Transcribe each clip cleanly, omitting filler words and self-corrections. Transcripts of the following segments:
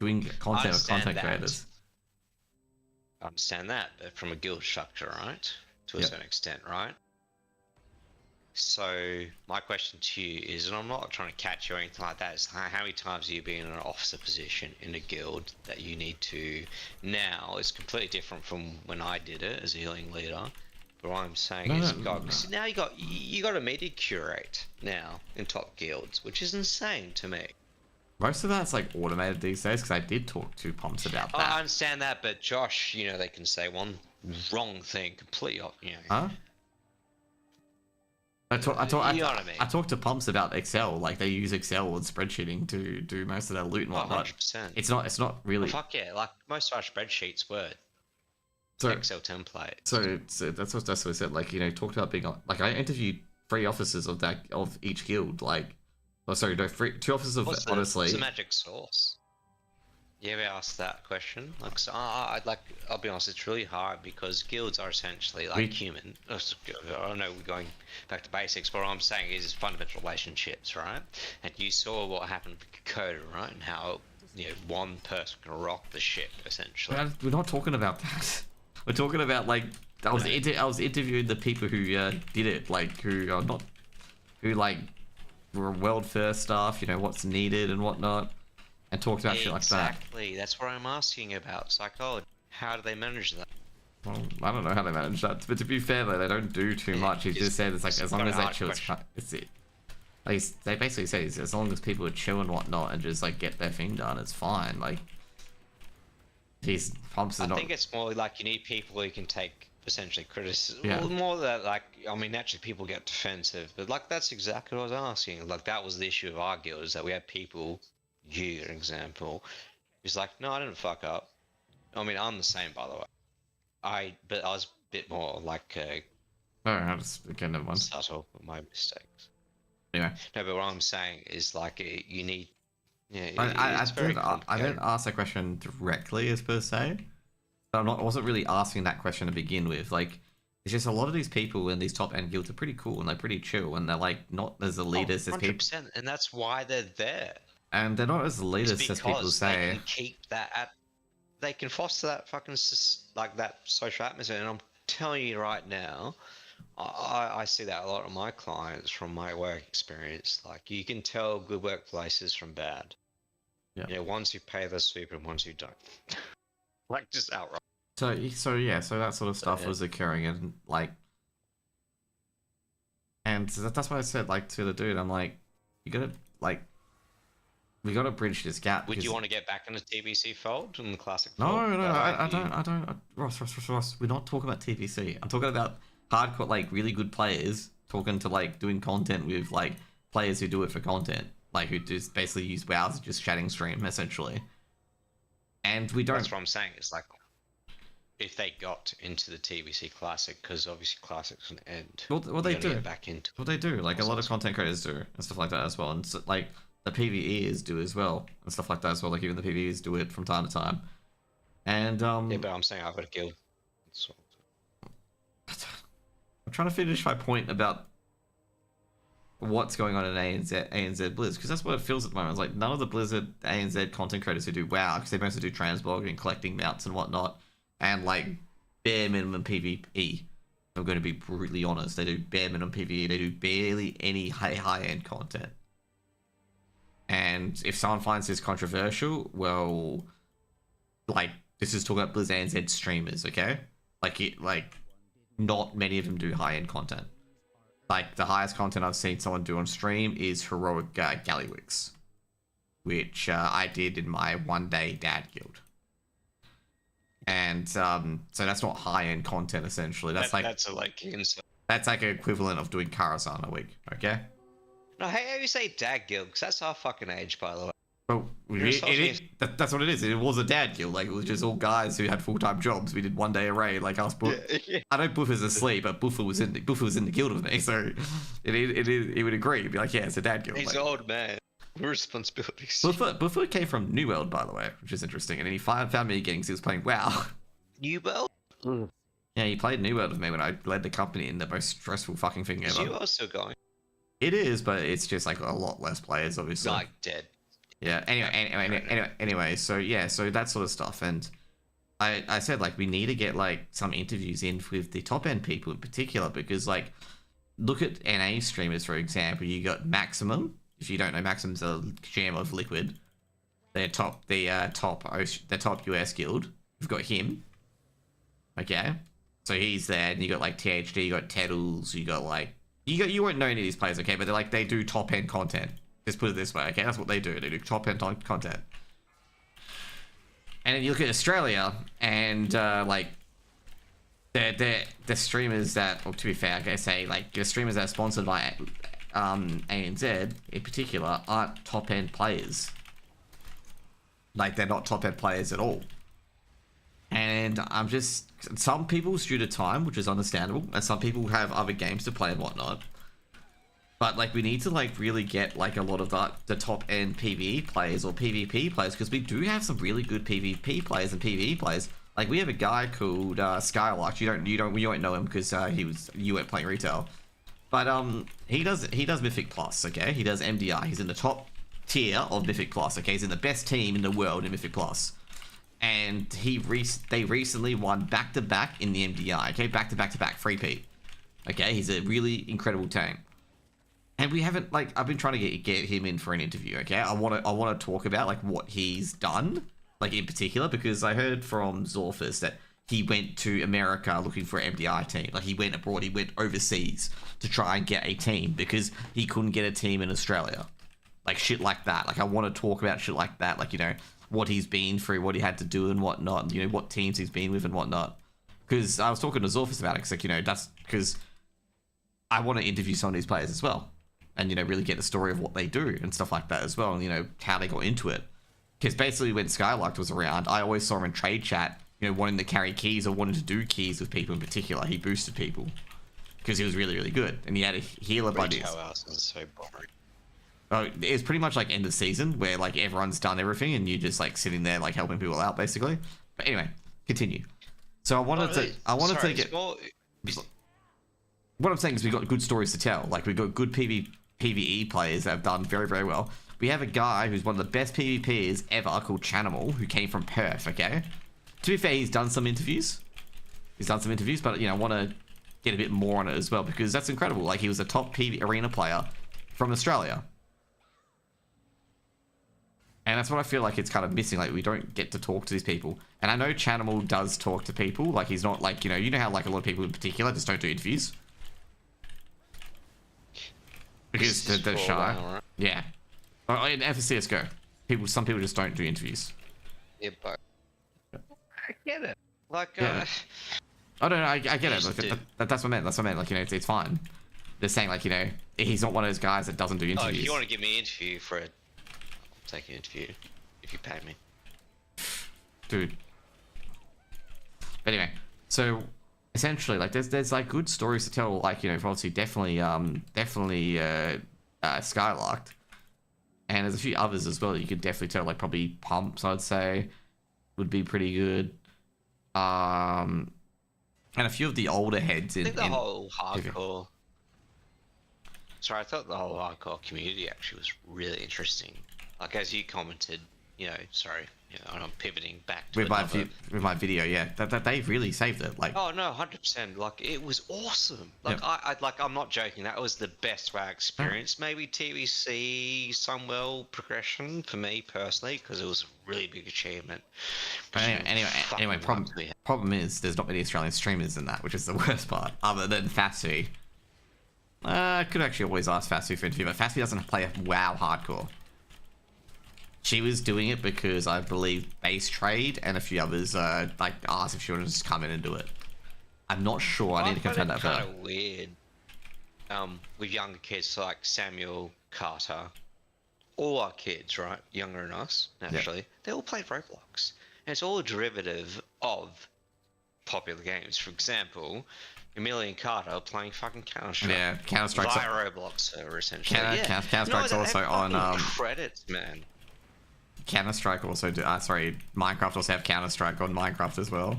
doing content with content that. creators. I understand that, but from a guild structure, right? To a certain extent, right? So my question to you is, and I'm not trying to catch you or anything like that, is how many times have you been in an officer position in a guild that you need to now is completely different from when I did it as a healing leader. But what I'm saying is, because now you got a media curate now in top guilds, which is insane to me. Most of that's like automated these days, because I did talk to Pumps about that. I understand that, but Josh, you know, they can say one wrong thing completely, you know. Huh? I know what I mean? I talked to Pumps about Excel. Like they use Excel and spreadsheeting to do most of their loot and whatnot. 100%. It's not really. Well, fuck yeah! Like most of our spreadsheets were Excel templates. So that's what I said. Like, you know, talked about being like, I interviewed 3 officers of each guild. Like, oh sorry, no, 2 officers of honestly. What's the magic source? You ever asked that question? Like, so, I'll be honest, it's really hard because guilds are essentially like human. I know we're going back to basics, but what I'm saying is fundamental relationships, right? And you saw what happened with Kokoda, right? And how, you know, one person can rock the ship, essentially. We're not talking about that. We're talking about, like, I was interviewing the people who did it, like, who like, were world first staff, you know, what's needed and whatnot. And talked about shit like that. Exactly, that's what I'm asking about, psychology. How do they manage that? Well, I don't know how they manage that, but to be fair though, they don't do too much. He just said it's like, as long as they chill, it's it. Like, they basically say as long as people are chill and whatnot and just like get their thing done, it's fine. Like, these Pumps are not. I think it's more like you need people who can take essentially criticism. Yeah. Well, more that, like, I mean, naturally people get defensive, but like that's exactly what I was asking. Like that was the issue of our guild, is that we had people. You, an example, he's like, no, I didn't fuck up. I mean, I'm the same, by the way. But I was a bit more like, I just again, never mind. Subtle with my mistakes. Anyway. No, but what I'm saying is like, you need. Yeah, I didn't ask that question directly, as per se. But I wasn't really asking that question to begin with. Like, it's just a lot of these people in these top end guilds are pretty cool and they're pretty chill and they're like not as elitist as people. 100%, and that's why they're there. And they're not as elitist as people say. They can keep that they can foster that fucking like that social atmosphere. And I'm telling you right now, I see that a lot of my clients from my work experience. Like you can tell good workplaces from bad. Yeah. You know, ones who pay their super and ones who don't. Like just outright. So that sort of stuff was occurring, and like, and that's why I said, like, to the dude, I'm like, you gotta, like, we gotta bridge this gap. Would you want to get back in the TBC fold in the classic fold? No, I don't. Ross, we're not talking about TBC. I'm talking about hardcore, like, really good players talking to, like, doing content with, like, players who do it for content, like, who just basically use WoW as just chatting stream, essentially. And we don't. That's what I'm saying. It's like, if they got into the TBC Classic, because obviously Classic's an end. Well, they do. Back into well, they do. Like, a lot of content creators do, and stuff like that as well. And, so, like, the PvEers do as well, and stuff like that as well. Like, even the PvEers do it from time to time. And, yeah, but I'm saying I've got a guild. So... I'm trying to finish my point about what's going on in ANZ Blizz, because that's what it feels at the moment. It's like, none of the Blizzard ANZ content creators who do WoW, because they mostly do transblog and collecting mounts and whatnot, and, like, bare minimum PvE. I'm going to be brutally honest. They do bare minimum PvE. They do barely any high-end content. And if someone finds this controversial, well, like, this is talking about Blizz ANZ streamers, okay? Like, not many of them do high-end content. Like, the highest content I've seen someone do on stream is Heroic Gallywix, which I did in my one-day dad guild. And so that's not high-end content, essentially. That's like an equivalent of doing Karazhan a week, okay? No, hey, how you say dad guild? Because that's our fucking age, by the way. Well, that's what it is. It was a dad guild. Like, it was just all guys who had full-time jobs. We did one day a raid. Like, us. Yeah. I know Buffer's asleep, but Buffer was in the guild with me, so he would agree. He'd be like, yeah, it's a dad guild. He's like, an old man. Responsibilities. Buffer came from New World, by the way, which is interesting. And he found me again because he was playing WoW. New World? Yeah, he played New World with me when I led the company in the most stressful fucking thing ever. Is New World still going? It is, but it's just like a lot less players, obviously. Like dead. Yeah. Anyway. So yeah. So that sort of stuff, and I said like we need to get like some interviews in with the top end people in particular because like look at NA streamers for example. You got Maximum. If you don't know, Maximum's a GM of Liquid. They're top US guild. We've got him. Okay. So he's there, and you got like THD, you got Teddles, you got like you won't know any of these players, okay? But they do top end content. Just put it this way, okay? That's what they do. They do top end content. And then you look at Australia, and like the streamers that, or to be fair, I gotta say like the streamers that are sponsored by ANZ in particular aren't top end players. Like they're not top end players at all. And I'm just, some people due to time, which is understandable, and some people have other games to play and whatnot. But like we need to like really get like a lot of the top end PvE players or PvP players because we do have some really good PvP players and PvE players. Like we have a guy called Skylark. You won't know him because you weren't playing retail. But he does Mythic Plus. Okay, he does MDI. He's in the top tier of Mythic Plus. Okay, he's in the best team in the world in Mythic Plus. And they recently won back-to-back in the MDI, okay? Back-to-back, three-peat. Okay, he's a really incredible tank. And we haven't, like, I've been trying to get him in for an interview, okay? I want to talk about, like, what he's done, like, in particular, because I heard from Zorfus that he went to America looking for an MDI team. Like, he went abroad, he went overseas to try and get a team because he couldn't get a team in Australia. Like, shit like that. Like, I want to talk about shit like that, like, you know, what he's been through, what he had to do and whatnot, you know, what teams he's been with and whatnot. Because I was talking to Zorfus about it, because, like, you know, that's because I want to interview some of these players as well. And, you know, really get the story of what they do and stuff like that as well. And, you know, how they got into it. Because basically when Skylark was around, I always saw him in trade chat, you know, wanting to carry keys or wanting to do keys with people in particular. He boosted people. Because he was really, really good. And he had a healer buddies. So boring. Oh, it's pretty much like end of season where like everyone's done everything and you're just like sitting there like helping people out basically. But anyway, continue. So I wanted to get. What I'm saying is we got good stories to tell. Like we got good PvE players that have done very, very well. We have a guy who's one of the best PvPers ever called Chanimal who came from Perth. Okay. To be fair, he's done some interviews. But you know, I want to get a bit more on it as well because that's incredible. Like he was a top PvE arena player from Australia. And that's what I feel like it's kind of missing. Like, we don't get to talk to these people. And I know Chanimal does talk to people. Like, he's not like, you know how like a lot of people in particular just don't do interviews? Because they're shy. Right? Yeah. And for CSGO, some people just don't do interviews. Yeah, but I get it. Like, yeah. I don't know, I get it. Like, that's what I meant. Like, you know, it's fine. They're saying, like, you know, he's not one of those guys that doesn't do interviews. Oh, if you want to give me an interview for it, take an interview if you pay me, dude. But anyway, so essentially, like, there's like good stories to tell. Like, you know, obviously, definitely Skylarked, and there's a few others as well that you could definitely tell. Like, probably Pumps, I'd say, would be pretty good. And a few of the older heads in. I think the whole hardcore. Sorry, I thought the whole hardcore community actually was really interesting. Like as you commented, you know, sorry, you know, I'm pivoting back to with my video, yeah, that they really saved it. Like, oh no, 100%. Like it was awesome. Like yep. I'm not joking. That was the best WoW experience. Maybe TVC Sunwell progression for me personally because it was a really big achievement. Anyway, problem is there's not many Australian streamers in that, which is the worst part. Other than Fassi, I could actually always ask Fassi for an interview, but Fassi doesn't play WoW hardcore. She was doing it because I believe Base Trade and a few others like asked if she wanted to just come in and do it. I'm not sure. I need to confirm that. Kind of weird. With younger kids so like Samuel, Carter, all our kids, right, younger than us, naturally, yep. They all played Roblox, and it's all a derivative of popular games. For example, Amelia and Carter are playing fucking Counter-Strike. Yeah, Counter-Strike's via Roblox server essentially. Counter-Strike's also on credits, man. Counter-Strike also do. Sorry, Minecraft also have Counter-Strike on Minecraft as well.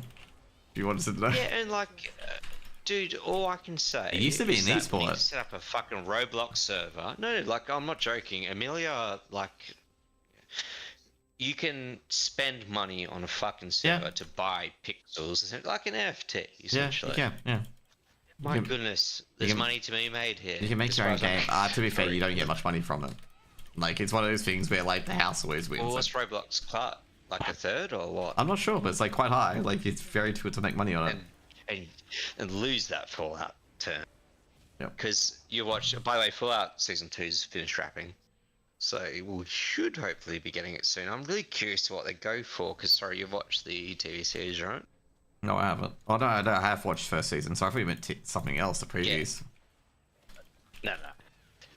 Do you want to know? Yeah, and like, dude, all I can say. It used to be an esport. Set up a fucking Roblox server. No, like I'm not joking. Amelia, like, you can spend money on a fucking Yeah. server to buy pixels, like an NFT, Yeah, you essentially. can. Yeah. My You can, goodness, you there's can, money to be made here. you can make as your far own as I'm game. To be fair, you don't get much money from it. Like, it's one of those things where, like, the house always wins. Well, what's Roblox cut? Like a third or what? I'm not sure, but it's, like, quite high. Like, it's very good to make money on it. And and lose that Fallout turn. Yep. Because you watch. By the way, Fallout Season 2's finished wrapping, so we should hopefully be getting it soon. I'm really curious to what they go for. Because sorry, you've watched the TV series, right? No, I haven't. Oh, no, I have watched first season, so I thought you meant something else, the previews. No, no.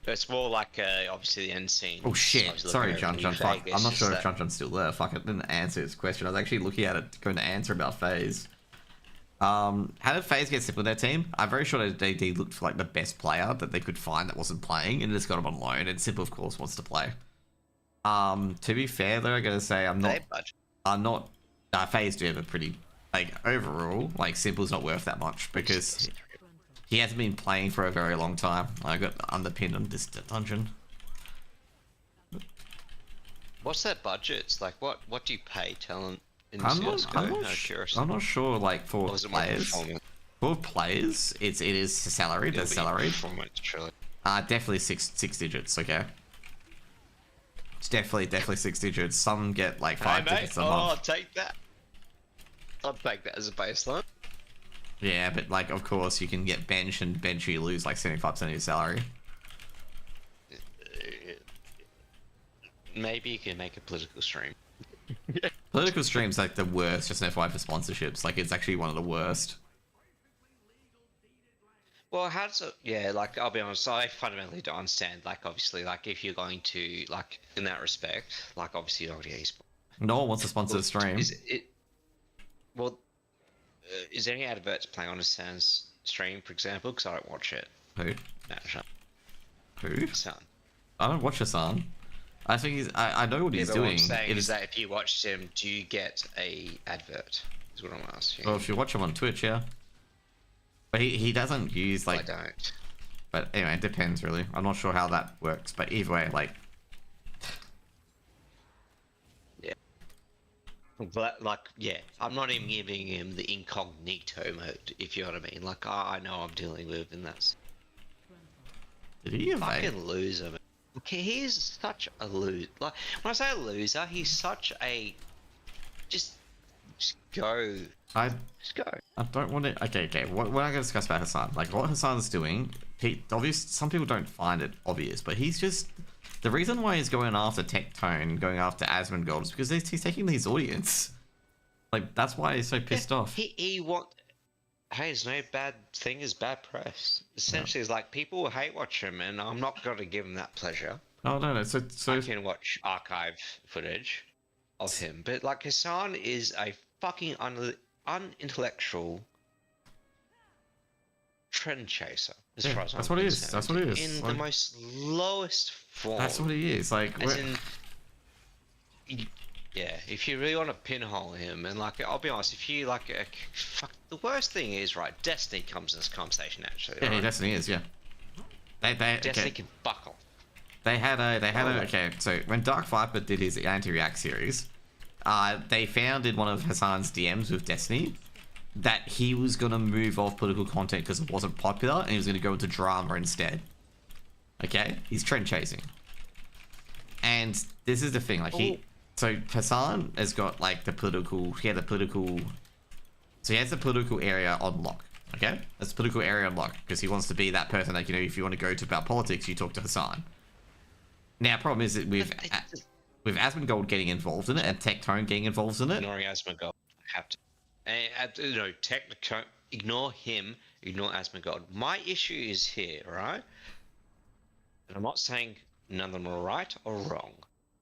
It's more like obviously the end scene. Oh shit! Sorry, John. Fuck. I'm not sure if John's still there. Fuck, I didn't answer his question. I was actually looking at it, going to answer about FaZe. How did FaZe get Simple with their team? I'm very sure that they looked for like the best player that they could find that wasn't playing, and just got him on loan. And Simple, of course, wants to play. To be fair, though, I gotta say I'm not. FaZe do have a pretty like overall like Simple's not worth that much because he hasn't been playing for a very long time. I got underpinned on this dungeon. What's their budgets? Like, what do you pay talent in I'm CS:GO? not sure. Like for players, it is salaried. They're salaried. Definitely six digits. Okay. It's definitely 6 digits. Some get like 5 digits a month. I'll take that. I'll take that as a baseline. Yeah, but like, of course, you can get bench, and bench you lose like 75% of your salary. Maybe you can make a political stream. Political streams like the worst. Just an FYI for sponsorships. Like, it's actually one of the worst. Well, how does it? Yeah, like I'll be honest, I fundamentally don't understand. Like, obviously, like if you're going to like in that respect, like obviously you're not going to esport. No one wants to sponsor the stream. Is there any adverts playing on a Sans stream, for example? Because I don't watch it. Who? No, Who? Son. I don't watch Hassan. I think he's. I know what he's doing. What I'm saying is that if you watch him, do you get a advert? Is what I'm asking. Well, if you watch him on Twitch, yeah. But he doesn't use like. I don't. But anyway, it depends really. I'm not sure how that works, but either way, like. Yeah. But like, yeah, I'm not even giving him the incognito mode, if you know what I mean. Like, I know I'm dealing with, and that's. Did he fucking loser, man. Okay, he's such a loser. Like, when I say a loser, he's such a. Just go. Just go. I don't want to. Okay. What I'm going to discuss about Hassan? Like, what Hassan's doing. Some people don't find it obvious, but he's just. The reason why he's going after Tectone, going after Asmongold, is because he's taking his audience. Like, that's why he's so pissed off. He want. Hey, there's no bad thing as bad press. Essentially, it's like people will hate watch him, and I'm not going to give him that pleasure. Oh no. So I can watch archive footage of him, but like Hassan is a fucking unintellectual trend chaser. As far as that's what he is. That's what he is. In the most lowest form. That's what he is. Like, yeah, if you really want to pinhole him, and like, I'll be honest, if you like, fuck, the worst thing is, right, Destiny comes in this conversation actually. Yeah, right? Destiny is, yeah. Destiny can buckle. They had okay, so when Dark Viper did his anti-react series, they found in one of Hassan's DMs with Destiny that he was going to move off political content because it wasn't popular, and he was going to go into drama instead. Okay? He's trend chasing. And this is the thing, like, so Hassan has got, like, so he has the political area on lock, okay? That's the political area on lock, because he wants to be that person, like, you know, if you want to go to about politics, you talk to Hassan. Now, problem is that with Asmongold getting involved in it, and Tectone getting involved in it... Ignoring Asmongold, have to... no, ignore him, ignore Asmongold. My issue is here, right? And I'm not saying none of them are right or wrong.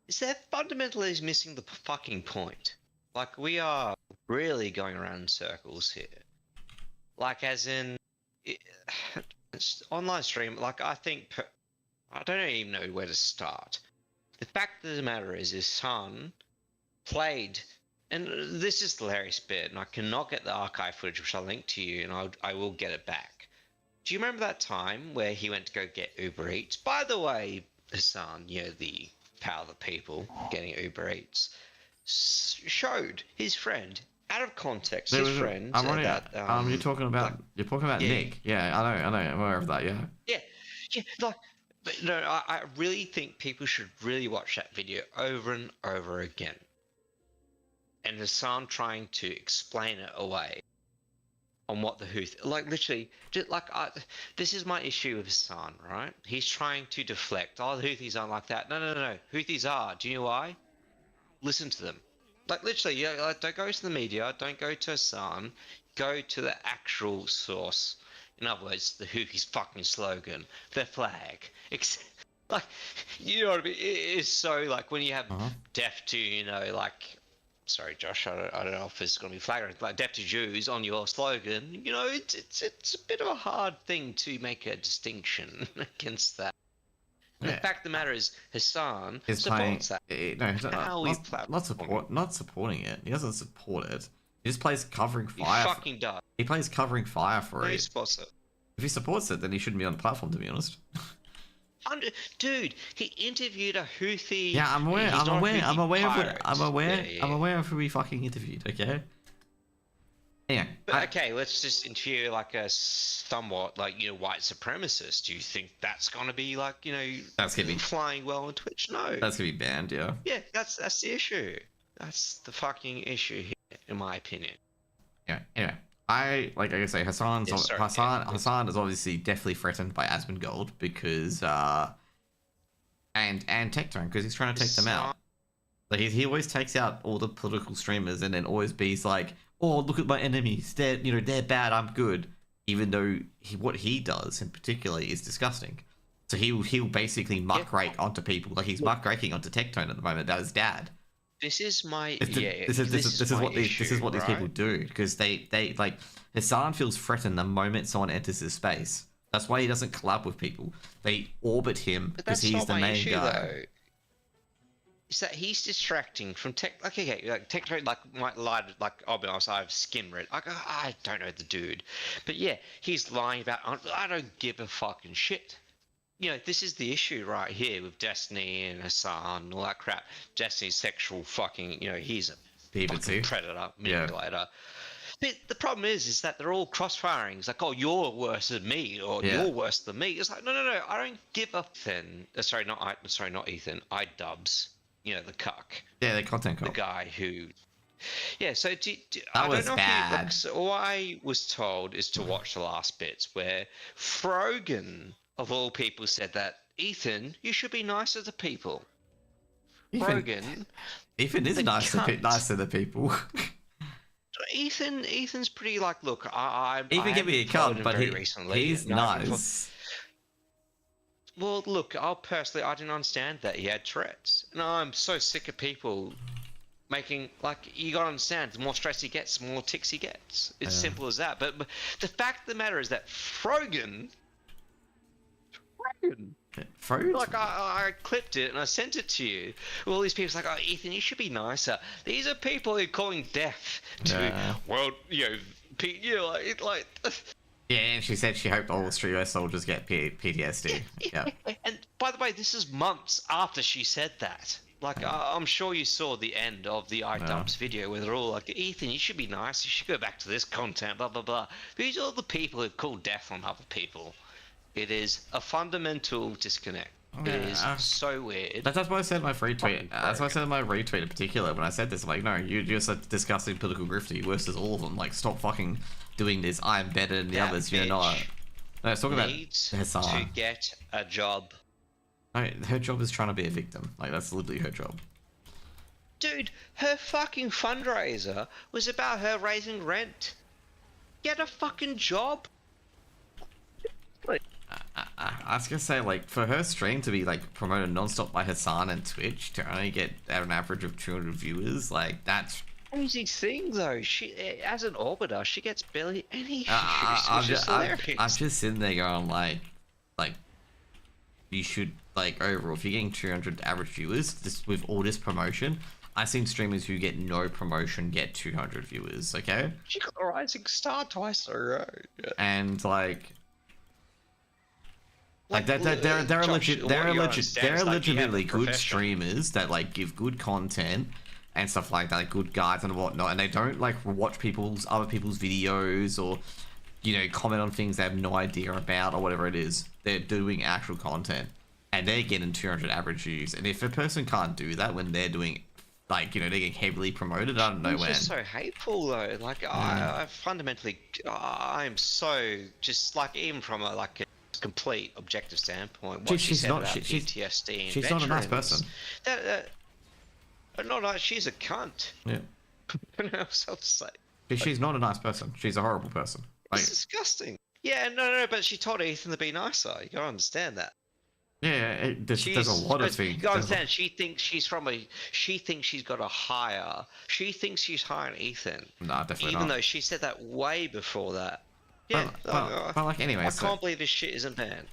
Is that fundamentally is missing the fucking point. Like, we are really going around in circles here. Like, as in... online stream, like, I think... I don't even know where to start. The fact of the matter is his son played... And this is the hilarious bit, and I cannot get the archive footage, which I'll link to you, and I will get it back. Do you remember that time where he went to go get Uber Eats? By the way, Hassan, you know, the power of the people getting Uber Eats. showed his friend out of context. There His was friend I'm already, that you're talking about like, yeah, Nick. Yeah, I know, I'm aware of that. Yeah. yeah, yeah. Like, but no, I really think people should really watch that video over and over again. And Hassan trying to explain it away on what the Houthi, like literally, just like this is my issue with Hassan, right? He's trying to deflect. Oh, the Houthis aren't like that. No. Houthis are. Do you know why? Listen to them. Like literally, yeah. Like, don't go to the media. Don't go to Hassan. Go to the actual source. In other words, the Houthis' fucking slogan, their flag. Like, you know what I mean? It is so like when you have deaf to, you know, like. Sorry, Josh. I don't know if it's going to be flagrant. Like deaf to Jews on your slogan, you know, it's a bit of a hard thing to make a distinction against that. And the fact of the matter is, Hassan supports that. No, not supporting it. He doesn't support it. He just plays covering fire. He fucking does. He plays covering fire for it. He supports it. If he supports it, then he shouldn't be on the platform, to be honest. Dude, he interviewed a Houthi. Yeah, I'm aware. I'm aware of who he fucking interviewed. Okay. Yeah. But okay, let's just interview like a somewhat like, you know, white supremacist. Do you think that's gonna be like, you know, that's gonna be flying well on Twitch? No. That's gonna be banned. Yeah. Yeah, that's the issue. That's the fucking issue here, in my opinion. Yeah. Anyway. Like I say, Hassan is obviously definitely threatened by Asmongold because and Tectone because he's trying to take them out. Like he always takes out all the political streamers and then always be like, oh, look at my enemies, they're bad, I'm good, even though what he does in particular is disgusting. So he'll basically muckrake onto people, like he's muckraking onto Tectone at the moment about his dad. This is my this is what these people do because they like Hassan feels threatened the moment someone enters his space. That's why he doesn't collab with people. They orbit him because he's the main guy. Though. Is that he's distracting from tech? Like, okay, like Tectone, like might lie. Like, I'll be honest, I've skim read. Like, I don't know the dude, but yeah, he's lying about. I don't give a fucking shit. You know, this is the issue right here with Destiny and Hassan and all that crap. Destiny's sexual fucking, you know, he's a fucking predator, manipulator. Yeah. But the problem is that they're all cross-firing. It's like, oh, you're worse than me, or you're worse than me. It's like, no, I don't give a Ethan. Sorry, not Ethan. iDubbbz. You know, the cuck. Yeah, the content cuck. The guy who. Yeah, so I don't know bad. If you, so all I was told is to watch the last bits where Frogan, of all people, said that, Ethan, you should be nicer to people. Ethan is nice to the people. Ethan's pretty like, look, Ethan can be a cunt, but he's nice. Well, look, I didn't understand that he had Tourette's. No, I'm so sick of people making, like, you gotta understand, the more stress he gets, the more ticks he gets. It's simple as that. But the fact of the matter is that Frogan, like, I clipped it and I sent it to you. All these people's like, oh, Ethan, you should be nicer. These are people who are calling death to, well, you know, like. Yeah, and she said she hoped all US soldiers get PTSD. Yeah. And by the way, this is months after she said that. Like, I'm sure you saw the end of the iDubbbz video where they're all like, Ethan, you should be nice. You should go back to this content, blah, blah, blah. These are all the people who call death on other people. It is a fundamental disconnect. It is so weird. That's why I said in my free tweet. That's why I said in my retweet in particular when I said this. I'm like, no, you're just a disgusting political grifter. You're worse than all of them. Like, stop fucking doing this. I'm better than the others. You're not. No, it's talking about Hassan. To get a job. No, her job is trying to be a victim. Like, that's literally her job. Dude, her fucking fundraiser was about her raising rent. Get a fucking job. I was gonna say, like, for her stream to be like promoted non-stop by Hassan and Twitch to only get an average of 200 viewers, like, that's crazy thing though. She, as an orbiter, she gets barely any views. I'm just sitting there going like you should, like, overall, if you're getting 200 average viewers with all this promotion, I've seen streamers who get no promotion get 200 viewers. Okay. She got a rising star twice in a row. Yeah. And like they're legitimately good streamers that like give good content and stuff like that, like good guides and whatnot, and they don't like watch other people's videos or comment on things they have no idea about or whatever it is. They're doing actual content and they're getting 200 average views. And if a person can't do that when they're doing they're getting heavily promoted, I don't know when. It's just so hateful though. Like I fundamentally, I'm so just like even from a complete objective standpoint. What she said about PTSD and she's not a nice person. No, she's a cunt. Yeah. I don't know what else to say. She's not a nice person. She's a horrible person. It's disgusting. Yeah, no, but she told Ethan to be nicer. You gotta understand that. Yeah, there's a lot of things. You gotta understand. She thinks she's got a higher. She thinks she's higher than Ethan. No, definitely not. Even though she said that way before that. Yeah. But anyway, I can't believe this shit isn't banned.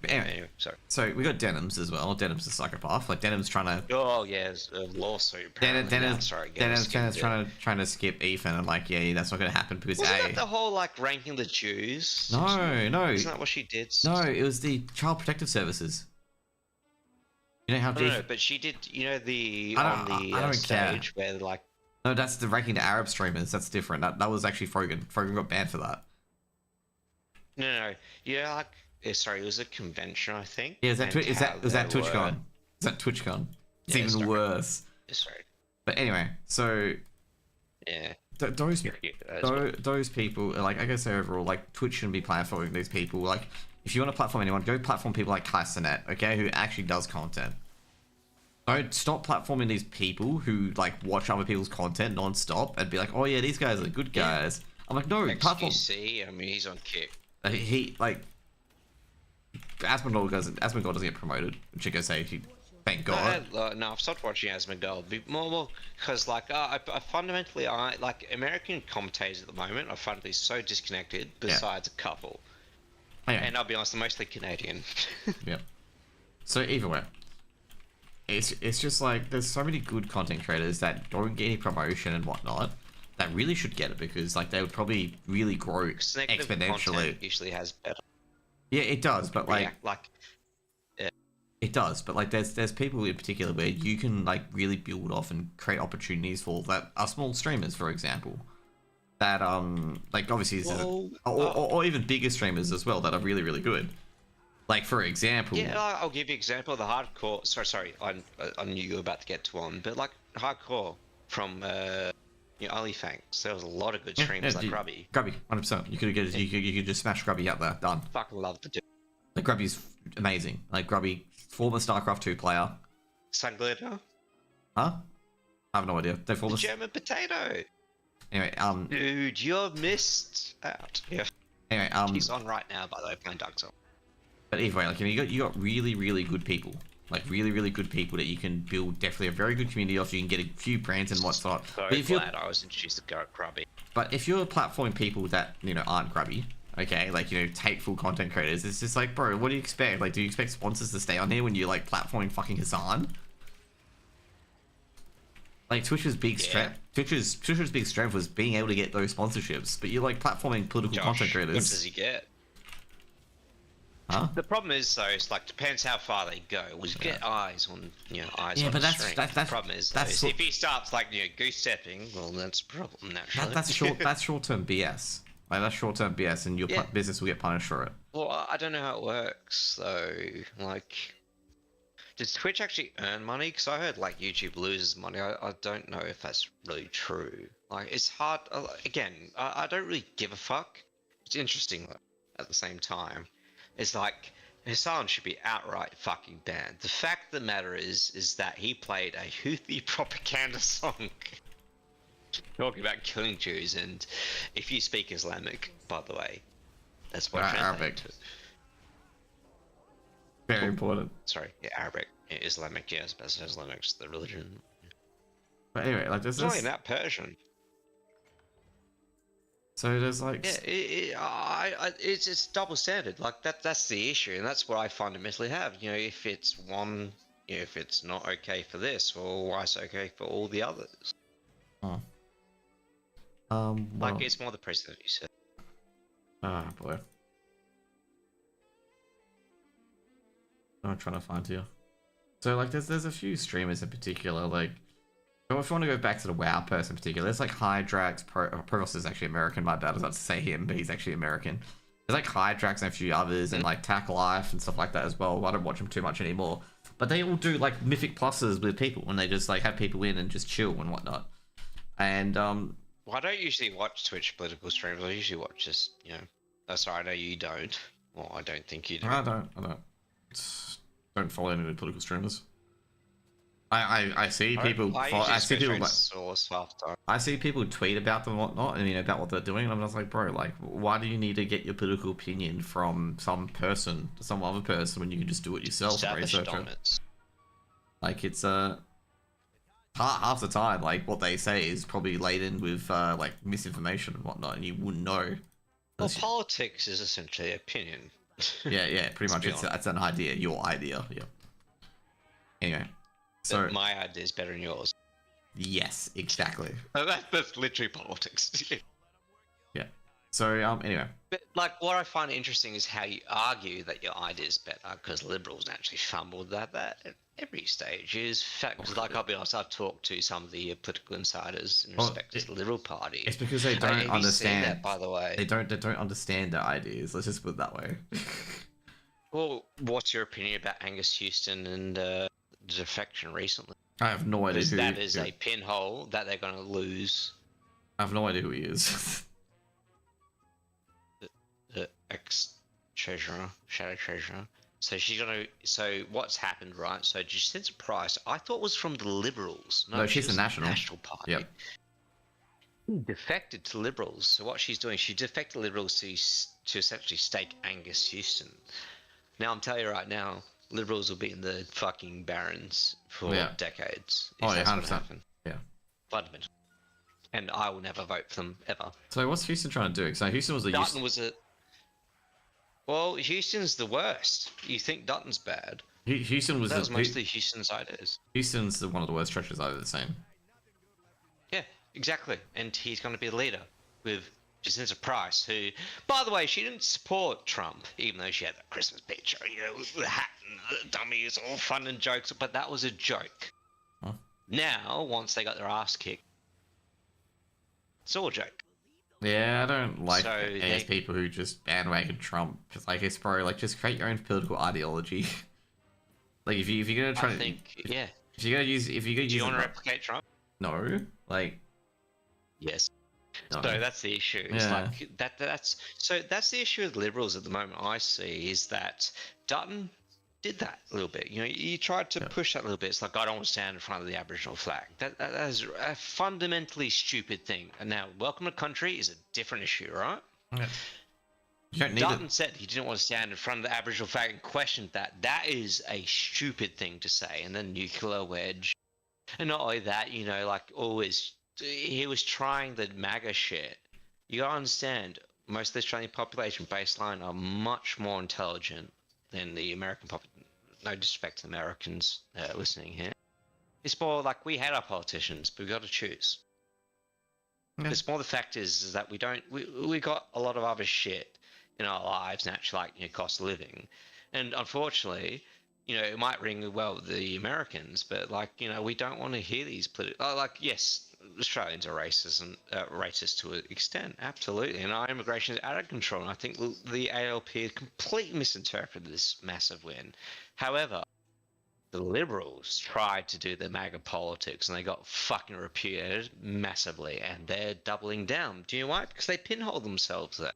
Anyway, sorry. So we got Denims as well. Denims a psychopath. Like Denim's trying to. Oh yeah, it's a lawsuit. Denim's trying to skip Ethan. I'm like, yeah, that's not going to happen because wasn't that the whole ranking the Jews? No. Isn't that what she did? No, it was the Child Protective Services. You know how? No, but she did. On the stage where like. No, that's the ranking the Arab streamers. That's different. That was actually Frogan. Frogan got banned for that. No. Yeah, sorry, it was a convention, I think. Yeah, is that TwitchCon? Is that TwitchCon? It's even worse. Sorry. But anyway, so yeah, those people, like I guess overall, like Twitch shouldn't be platforming these people. Like, if you want to platform anyone, go platform people like Kaisenet, okay, who actually does content. Don't stop platforming these people who watch other people's content non-stop and be like, oh yeah, these guys are good guys. I'm like, no, platform. XQC, I mean, he's on Kick. He Asmongold doesn't get promoted, which I guess thank God. No, I've stopped watching Asmongold. More because I fundamentally American commentators at the moment are fundamentally so disconnected. Besides a couple, and I'll be honest, they're mostly Canadian. Yeah. So either way, it's just there's so many good content creators that don't get any promotion and whatnot that really should get it because they would probably really grow exponentially. Usually has better. Yeah, it does, but it does, but there's people in particular where you can really build off and create opportunities for that are small streamers, for example. That obviously or even bigger streamers as well that are really really good. Like for example. Yeah, I'll give you an example of the hardcore. Sorry, I knew you were about to get to one, but hardcore from OnlyFans. There was a lot of good streamers Grubby. Grubby, 100%. You could just smash Grubby out there. Done. Fucking love the dude. Grubby's amazing. Grubby, former StarCraft 2 player. Sunglitter? Huh? I have no idea. They former German potato. Anyway, dude, you're missed out. Yeah. Anyway, he's on right now, by the way, playing Dark Souls. But either way, you got really really good people. Really, really good people that you can build definitely a very good community off. You can get a few brands and whatnot. So glad I was introduced to Grubby. But if you're platforming people that, aren't Grubby, okay, hateful content creators, it's just bro, what do you expect? Do you expect sponsors to stay on here when you're, platforming fucking Hassan? Twitch's big strength... Twitch's big strength was being able to get those sponsorships, but you're, platforming political content creators. What does he get? Huh? The problem is though, it's depends how far they go. We get eyes on eyes on but the stream. That's the problem is if he starts goose stepping, well that's a problem naturally. That's short term BS. That's short term BS, and your business will get punished for it. Well, I don't know how it works though. Does Twitch actually earn money? Because I heard YouTube loses money. I don't know if that's really true. It's hard. Again, I don't really give a fuck. It's interesting though. At the same time. It's Hassan should be outright fucking banned. The fact of the matter is that he played a Houthi propaganda song talking about killing Jews, and if you speak Islamic, by the way, that's what Arabic. Very important. Sorry, yeah, Arabic, Islamic, yes, but Islamic's the religion. But anyway, it's not even that Persian. So there's it's double standard. That's the issue, and that's what I fundamentally have. If it's one, if it's not okay for this, well, why it's okay for all the others? Well, it's more the precedent you said. Ah, boy. I'm trying to find you. So there's a few streamers in particular So if you want to go back to the WoW person in particular, there's like Hydrax, Provost is actually American, my bad, I was about to say him, but he's actually American. There's like Hydrax and a few others, and like Tack Life and stuff like that as well. I don't watch them too much anymore. But they all do like mythic pluses with people, and they just like have people in and just chill and whatnot. And well, I don't usually watch Twitch political streams. I usually watch just, you know, that's right, I know you don't. Well, I don't think you do. I don't follow any political streamers. I see people. I see people. I see people tweet about them and whatnot, and about what they're doing, and I'm just like, bro, like, why do you need to get your political opinion from some person, some other person, when you can just do it yourself and research it? Like, it's half the time, like what they say is probably laden with like misinformation and whatnot, and you wouldn't know. Well, politics is essentially opinion. yeah, pretty much. It's an idea, your idea. Yeah. Anyway. So my idea is better than yours. Yes, exactly. That's literally politics. Yeah. So anyway. But like, what I find interesting is how you argue that your idea is better, because liberals actually fumbled that at every stage. Is fact, like, I'll be honest, I've talked to some of the political insiders in respect to the Liberal Party. It's because they don't understand. That, by the way, they don't understand their ideas. Let's just put it that way. Well, what's your opinion about Angus Houston and defection recently? I have no idea who that is a pinhole that they're going to lose. I have no idea who he is. the ex-treasurer, shadow treasurer. So she's going to... So what's happened, right? So Jacinta Price, I thought was from the Liberals. No, she's the National Party. Yep. Defected to Liberals. So what she's doing, she defected to Liberals to essentially stake Angus Houston. Now, I'm telling you right now, Liberals will be in the fucking barons for decades. Oh, yeah, 100%. Yeah. Fundamentally. And I will never vote for them, ever. So what's Houston trying to do? So Houston was Well, Houston's the worst. You think Dutton's bad. Houston was... That was mostly Houston's ideas. Houston's one of the worst treacherous I've ever seen. Yeah, exactly. And he's going to be a leader with Jacinta Price, who, by the way, she didn't support Trump, even though she had that Christmas picture, with the hat and the dummies, all fun and jokes, but that was a joke. Huh? Now, once they got their ass kicked, it's all a joke. Yeah, I don't like people who just bandwagon Trump. Cause like, it's probably like, just create your own political ideology. Like, if you're gonna try if you're gonna use, do you want to replicate Trump? No, like, yes. No. So that's the issue. It's like that's the issue with Liberals at the moment. I see is that Dutton did that a little bit. He tried to push that a little bit. It's like, I don't want to stand in front of the Aboriginal flag. That is a fundamentally stupid thing. And now, welcome to country is a different issue, right? Yeah. You don't need Dutton said he didn't want to stand in front of the Aboriginal flag and questioned that. That is a stupid thing to say. And then nuclear wedge. And not only that, like, always, he was trying the MAGA shit. You gotta understand, most of the Australian population baseline are much more intelligent than the American population. No disrespect to the Americans listening here. It's more like, we hate our politicians, but we got to choose. Yeah. It's more the fact is that we got a lot of other shit in our lives, naturally, like cost of living, and unfortunately, it might ring well with the Americans, but we don't want to hear these political. Yes, Australians are racist to an extent, absolutely, and our immigration is out of control. And I think the ALP completely misinterpreted this massive win. However, the Liberals tried to do the MAGA politics, and they got fucking repudiated massively, and they're doubling down. Do you know why? Because they pinhole themselves there.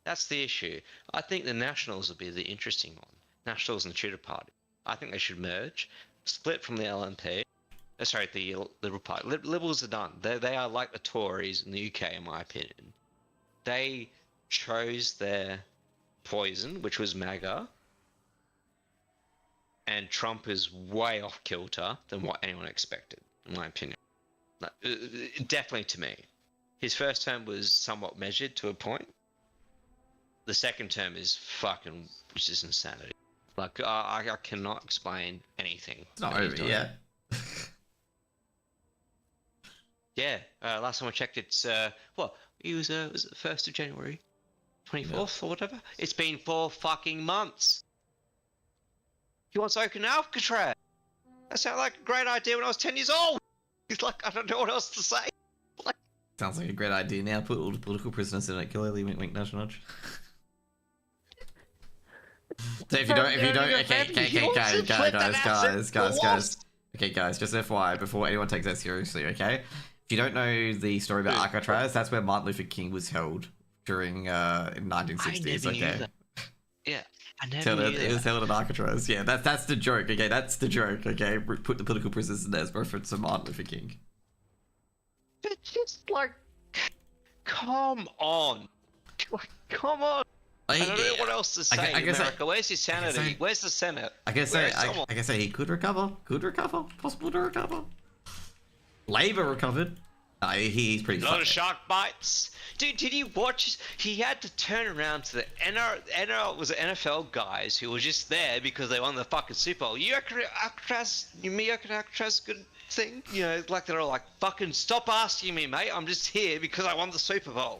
That's the issue. I think the Nationals will be the interesting one. Nationals and the Tudor Party. I think they should merge, split from the LNP. Sorry, the Liberal Party. Liberals are done. They are like the Tories in the UK, in my opinion. They chose their poison, which was MAGA, and Trump is way off kilter than what anyone expected, in my opinion. Definitely to me. His first term was somewhat measured to a point. The second term is which is insanity. I cannot explain anything. It's not over yet. Yeah, last time I checked, it's was it the 1st of January, 24th or whatever? It's been 4 fucking months. He wants to open Alcatraz. That sounded like a great idea when I was 10 years old. He's like, I don't know what else to say. Like, Sounds like a great idea. Now put all the political prisoners in it. Clearly, wink, wink, nudge, nudge. So if you don't, okay, guys. Okay, guys, just FYI, before anyone takes that seriously, okay? If you don't know the story about Alcatraz, that's where Martin Luther King was held during 1960s. Okay. Yeah, I never knew that. It was held in Alcatraz. Yeah, that's the joke. Okay, that's the joke. Okay, put the political prisoners in there as reference to Martin Luther King. It's just like, come on, like, come on. I don't know what else to say. America, where's your sanity? Where's the Senate? I guess say he could recover. Possible to recover. Labor recovered. He's pretty. A lot of shark bites. Dude, did you watch? He had to turn around to the NFL guys who were just there because they won the fucking Super Bowl. You reckon Alcatraz? Good thing? You know, like they're all like, fucking stop asking me, mate. I'm just here because I won the Super Bowl.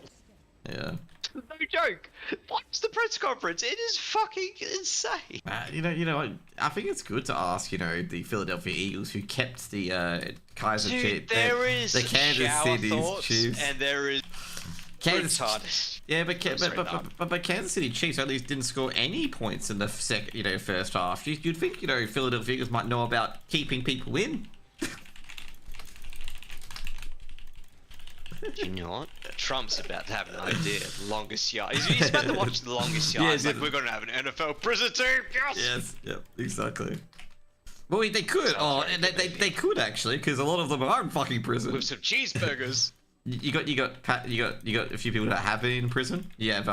Yeah. No joke. Watch the press conference. It is fucking insane. You know, I think it's good to ask, the Philadelphia Eagles who kept the Kaiser Chiefs, the Kansas City Chiefs, and there is Kansas. Yeah, but Kansas City Chiefs at least didn't score any points in the first half. You'd think Philadelphia Eagles might know about keeping people in. You know what? Trump's about to have an idea. The longest yard. He's about to watch the longest yard. It's like, we're going to have an NFL prison team. Yes. Yep. Exactly. Well, they could. They could actually, because a lot of them are in fucking prison. With some cheeseburgers. You got a few people that have been in prison. You have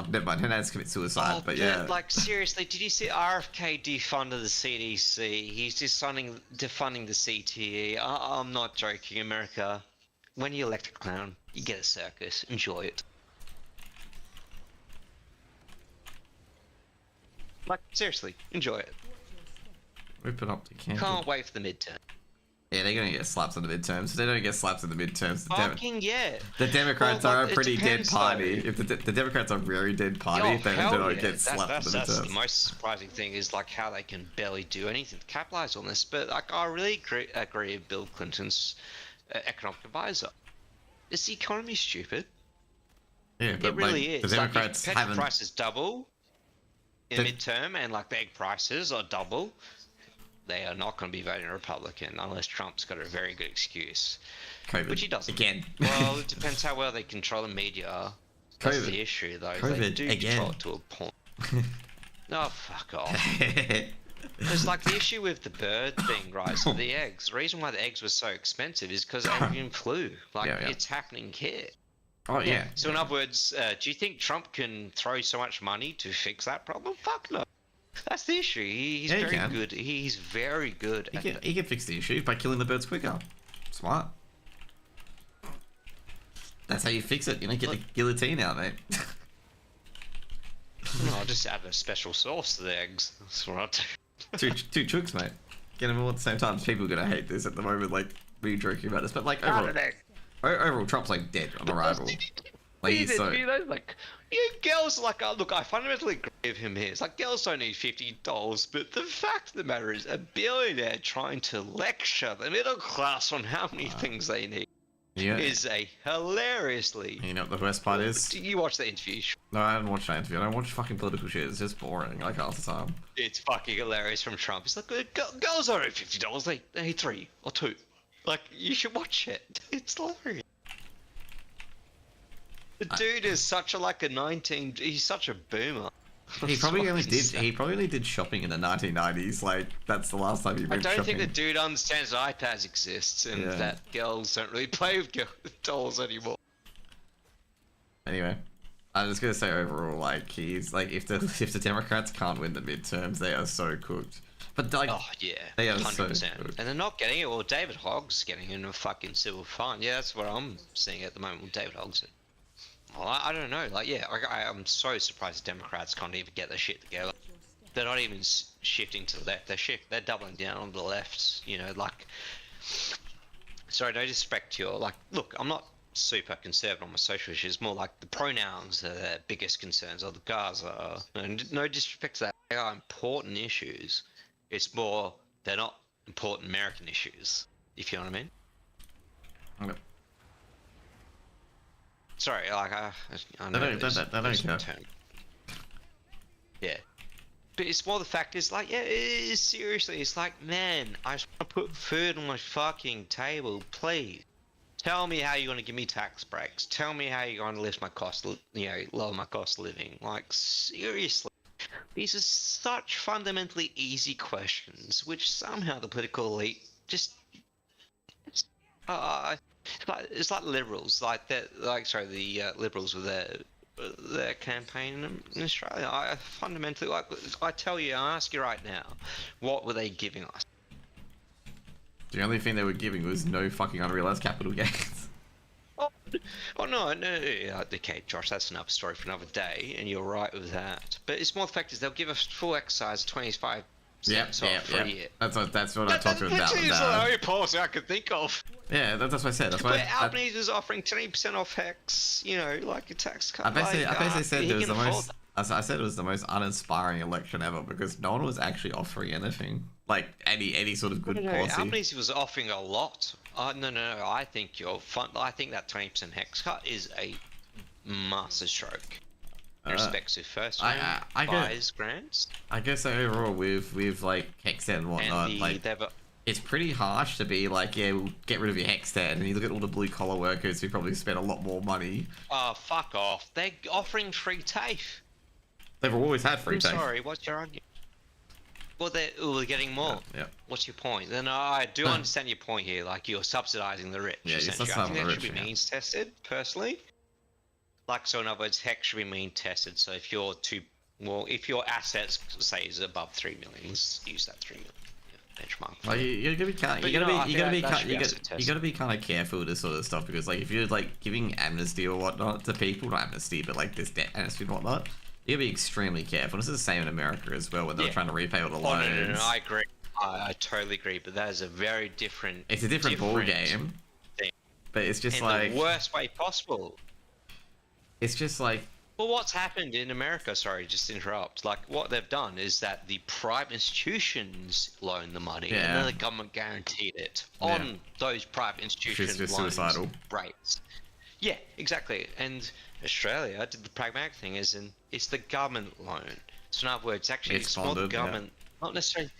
never mind. Hernandez committed suicide, but yeah. Like seriously, did you see RFK defunded the CDC? He's just defunding the CTE. I'm not joking, America. When you elect a clown, you get a circus. Enjoy it. Like, seriously, enjoy it. Rip it up to Canada. Can't wait for the midterm. Yeah, they're gonna get slaps in the midterms. If they don't get slaps in the midterms, the Democrats are a pretty dead party. If the Democrats are a very dead party, if they don't get slapped in the midterms. That's the most surprising thing is like how they can barely do anything to capitalize on this. But like, I really agree with Bill Clinton's economic advisor. Is the economy stupid? Yeah, but it really is. The Democrats like, if petrol prices double in midterm, and like the egg prices are double, they are not going to be voting Republican unless Trump's got a very good excuse. COVID. Which he doesn't. Again. Well, it depends how well they control the media. That's the issue, though. COVID. They do Again. control it to a point. Oh, fuck off. Because, like, the issue with the bird thing, right, so the eggs, the reason why the eggs were so expensive is because avian flu. Like, it's happening here. Oh, yeah. So, in other words, do you think Trump can throw so much money to fix that problem? Fuck no. That's the issue. He's very good. He's very good at that. He can fix the issue by killing the birds quicker. Smart. That's how you fix it. Get the guillotine out, mate. No, I'll just add a special sauce to the eggs. That's what I'll do. two chooks, mate. Get them all at the same time. People are gonna hate this at the moment, like me joking about this, but like overall, Trump's like dead on arrival. Like he's so. Like, girls like, look, I fundamentally agree with him here. It's like girls don't need $50, but the fact of the matter is, a billionaire trying to lecture the middle class on how many things they need is a hilariously. You know what the worst part is? You watch the interview. No, I haven't watched that interview. I don't watch fucking political shit. It's just boring, like half the time. It's fucking hilarious from Trump. It's like, girls don't need $50. They need 3 or 2. Like, you should watch it. It's hilarious. The dude is such a he's such a boomer. He probably only did shopping in the 1990s. Like, that's the last time he went shopping. I don't think the dude understands that iPads exists and that girls don't really play with dolls anymore. Anyway, I was gonna say overall, like, he's like, if the Democrats can't win the midterms, they are so cooked. But like, they are 100%. So cooked. And they're not getting it. Well, David Hogg's getting in a fucking civil fine. Yeah, that's what I'm seeing at the moment with David Hogg's. Well, I don't know. Like, I'm so surprised the Democrats can't even get their shit together. They're not even shifting to the left. They're doubling down on the left. You know, like. Sorry, no disrespect to your Look, I'm not super conservative on my social issues. More like the pronouns are the biggest concerns, or the cars are. No disrespect to that. They are important issues. It's more they're not important American issues. If you know what I mean. Okay. Sorry, like I know They there's don't care. a term. Yeah. But it's more the fact is like, yeah, seriously, it's like, man, I just want to put food on my fucking table, please. Tell me how you're going to give me tax breaks. Tell me how you're going to lift my cost, lower my cost of living. Like, seriously. These are such fundamentally easy questions, which somehow the political elite just, uh, it's like liberals, like that, like sorry, the liberals with their campaign in Australia. I fundamentally like. I tell you, I ask you right now, what were they giving us? The only thing they were giving was no fucking unrealized capital gains. Oh, oh no, okay, Josh, that's another story for another day, and you're right with that. But it's more the fact is they'll give us full exercise 25 cents off for a year. That's what I talked about. That is the only policy I could think of. Yeah, that's what I said. That's why. But Albanese is offering 20% off Hex, like a tax cut. I basically said it was the most. That. I said it was the most uninspiring election ever because no one was actually offering anything, like any sort of good policy. Albanese was offering a lot. No. I think I think that 20% Hex cut is a master stroke. In respects to first buyers grants. I guess overall with like Hexed and whatnot, and it's pretty harsh to be like, yeah, we'll get rid of your Hexed, and you look at all the blue collar workers who probably spent a lot more money. Oh, fuck off! They're offering free TAFE. They've always had free TAFE. Sorry, what's your argument? Well, they're getting more. Yeah. What's your point? Then I do understand your point here. Like you're subsidizing the rich. Yeah, you're essentially. subsidizing the rich. I think that should be means tested, personally. Like, so in other words, Hex should be mean tested. So if if your assets say is above 3 million, let's use that 3 million benchmark. Like you gotta be kind of careful with this sort of stuff because like if you're like giving amnesty or whatnot to people, not amnesty, but like this debt amnesty and whatnot, you gotta be extremely careful. This is the same in America as well, when they're trying to repay all the loans. No, I agree. I totally agree, but that is a very different. It's a different ball game. Thing. But it's just in like the worst way possible. It's just like. Well, what's happened in America, sorry, just to interrupt, like what they've done is that the private institutions loan the money and then the government guaranteed it on those private institutions loans rates. Yeah, exactly. And Australia did the pragmatic thing as in it's the government loan. So in other words, actually it's not the government, not necessarily.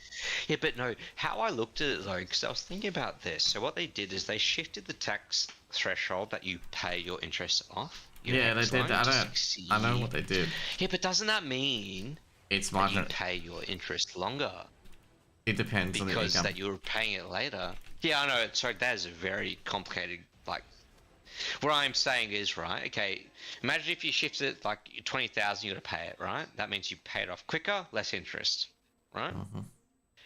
Yeah, but no, how I looked at it though, because I was thinking about this. So what they did is they shifted the tax threshold that you pay your interest off. Yeah, they did. I know what they did. Yeah, but doesn't that mean that you pay your interest longer? It depends on the income. Because that you're paying it later. Yeah, I know. Sorry, that is a very complicated. Like, what I'm saying is right. Okay, imagine if you shifted it like 20,000, you got to pay it, right? That means you pay it off quicker, less interest, right? Mm-hmm.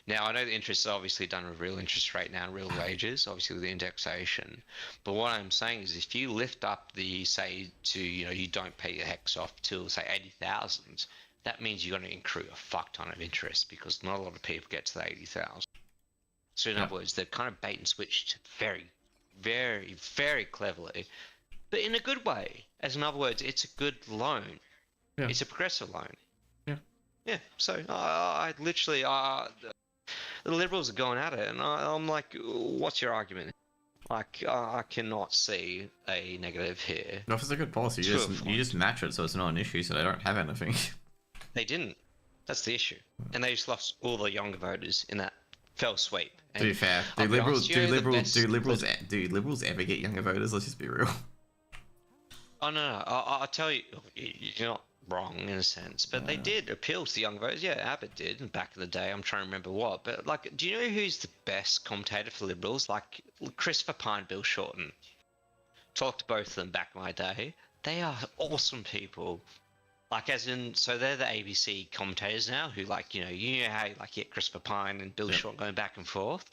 Now, I know the interest is obviously done with real interest rate now, real wages, obviously with the indexation. But what I'm saying is if you lift up the, say, to, you don't pay your Hex off till, say, 80,000, that means you're going to accrue a fuck ton of interest because not a lot of people get to the 80,000. So in other words, they've kind of bait and switched very, very, very cleverly, but in a good way. As in other words, it's a good loan. Yeah. It's a progressive loan. Yeah. Yeah, so I literally... the Liberals are going at it, and I'm like, what's your argument? Like, I cannot see a negative here. No, if it's a good policy, you just match it so it's not an issue, so they don't have anything. They didn't. That's the issue. And they just lost all the younger voters in that fell sweep. And to be fair, do liberals ever get younger voters? Let's just be real. Oh no, I'll tell you, you're not wrong in a sense, but they did appeal to the young voters. Yeah, Abbott did back in the day. I'm trying to remember what, but like, do you know who's the best commentator for Liberals? Like Christopher Pine, Bill Shorten. Talked to both of them back in my day. They are awesome people. Like as in, so they're the ABC commentators now who like, you know how like get Christopher Pine and Bill Shorten going back and forth.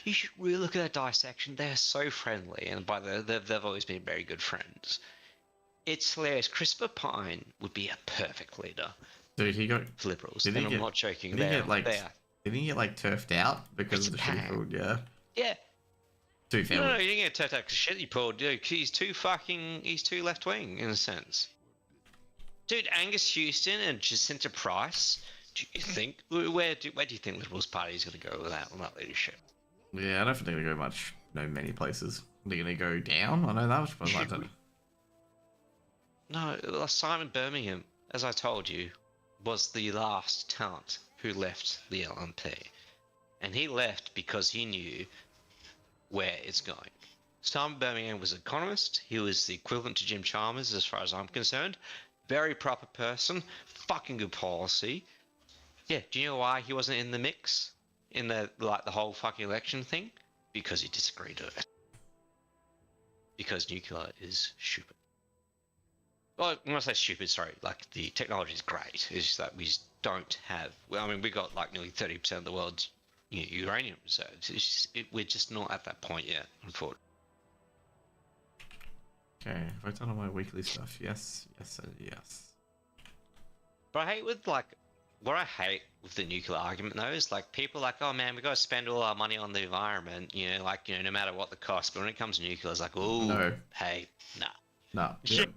You should really look at that dissection. They're so friendly, and by they've always been very good friends. It's hilarious. Christopher Pine would be a perfect leader. Dude, he got Liberals. And I'm not joking. Did he get like turfed out because of the shit he pulled? Yeah. Yeah. Too fair. No, he didn't get turfed out because shit he pulled. Dude, he's too left wing in a sense. Dude, Angus Houston and Jacinta Price. Do you think where do you think Liberals Party is going to go with that on that leadership? Yeah, I don't think they're going to go much know many places. They're gonna go down. I know that, but I don't. No, Simon Birmingham, as I told you, was the last talent who left the LMP, and he left because he knew where it's going. Simon Birmingham was an economist. He was the equivalent to Jim Chalmers, as far as I'm concerned. Very proper person, fucking good policy. Yeah, do you know why he wasn't in the mix in the whole fucking election thing? Because he disagreed with it. Because nuclear is stupid. Well, when I say stupid, sorry, like the technology is great. It's just that we just don't have. Well, I mean, we got like nearly 30% of the world's uranium reserves. It's just, we're just not at that point yet, unfortunately. Okay, have I done all my weekly stuff? Yes, yes, and yes. But I hate with like, what I hate with the nuclear argument though is like people like, oh man, we got to spend all our money on the environment, no matter what the cost. But when it comes to nuclear, it's like, oh, no. Hey, nah. No. Yep.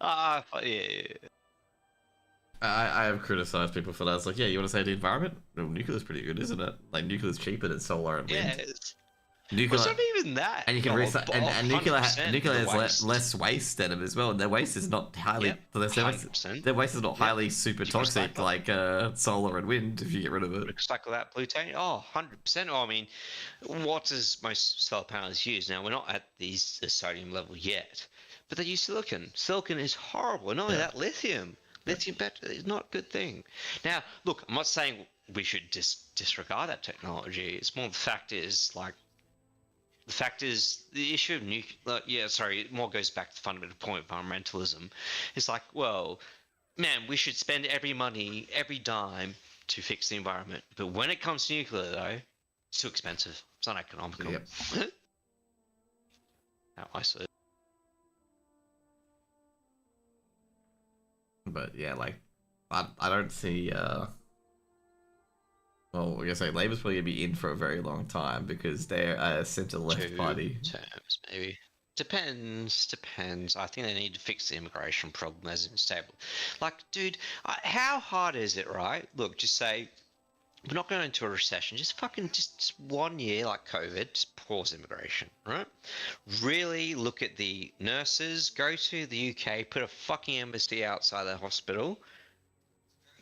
Yeah. I have criticized people for that. It's like, yeah, you want to say the environment? Well, nuclear's pretty good, isn't it? Like, nuclear's cheaper than solar and wind. Yeah, nuclear, well, it's not even that. and you can and nuclear has less waste than them as well. And their waste is not highly. Their waste is not highly super toxic like solar and wind. If you get rid of it, recycle that plutonium. Oh, 100%. Oh, I mean, what does most solar panels use? Now we're not at the sodium level yet, but they use silicon. Silicon is horrible. Not only that, lithium. Lithium battery is not a good thing. Now, look, I'm not saying we should disregard that technology. It's more the fact is the issue of it more goes back to the fundamental point of environmentalism. It's like, well, man, we should spend every money, every dime to fix the environment. But when it comes to nuclear, though, it's too expensive. It's not economical. Yep. How I see it. But yeah, like, I don't see. Well, I guess like Labour's probably gonna be in for a very long time because they're a centre-left party. Terms, maybe. Depends. I think they need to fix the immigration problem as it's stable. Like, dude, how hard is it, right? Look, just say we're not going into a recession. Just 1 year, like COVID, just pause immigration, right? Really look at the nurses. Go to the UK, put a fucking embassy outside the hospital.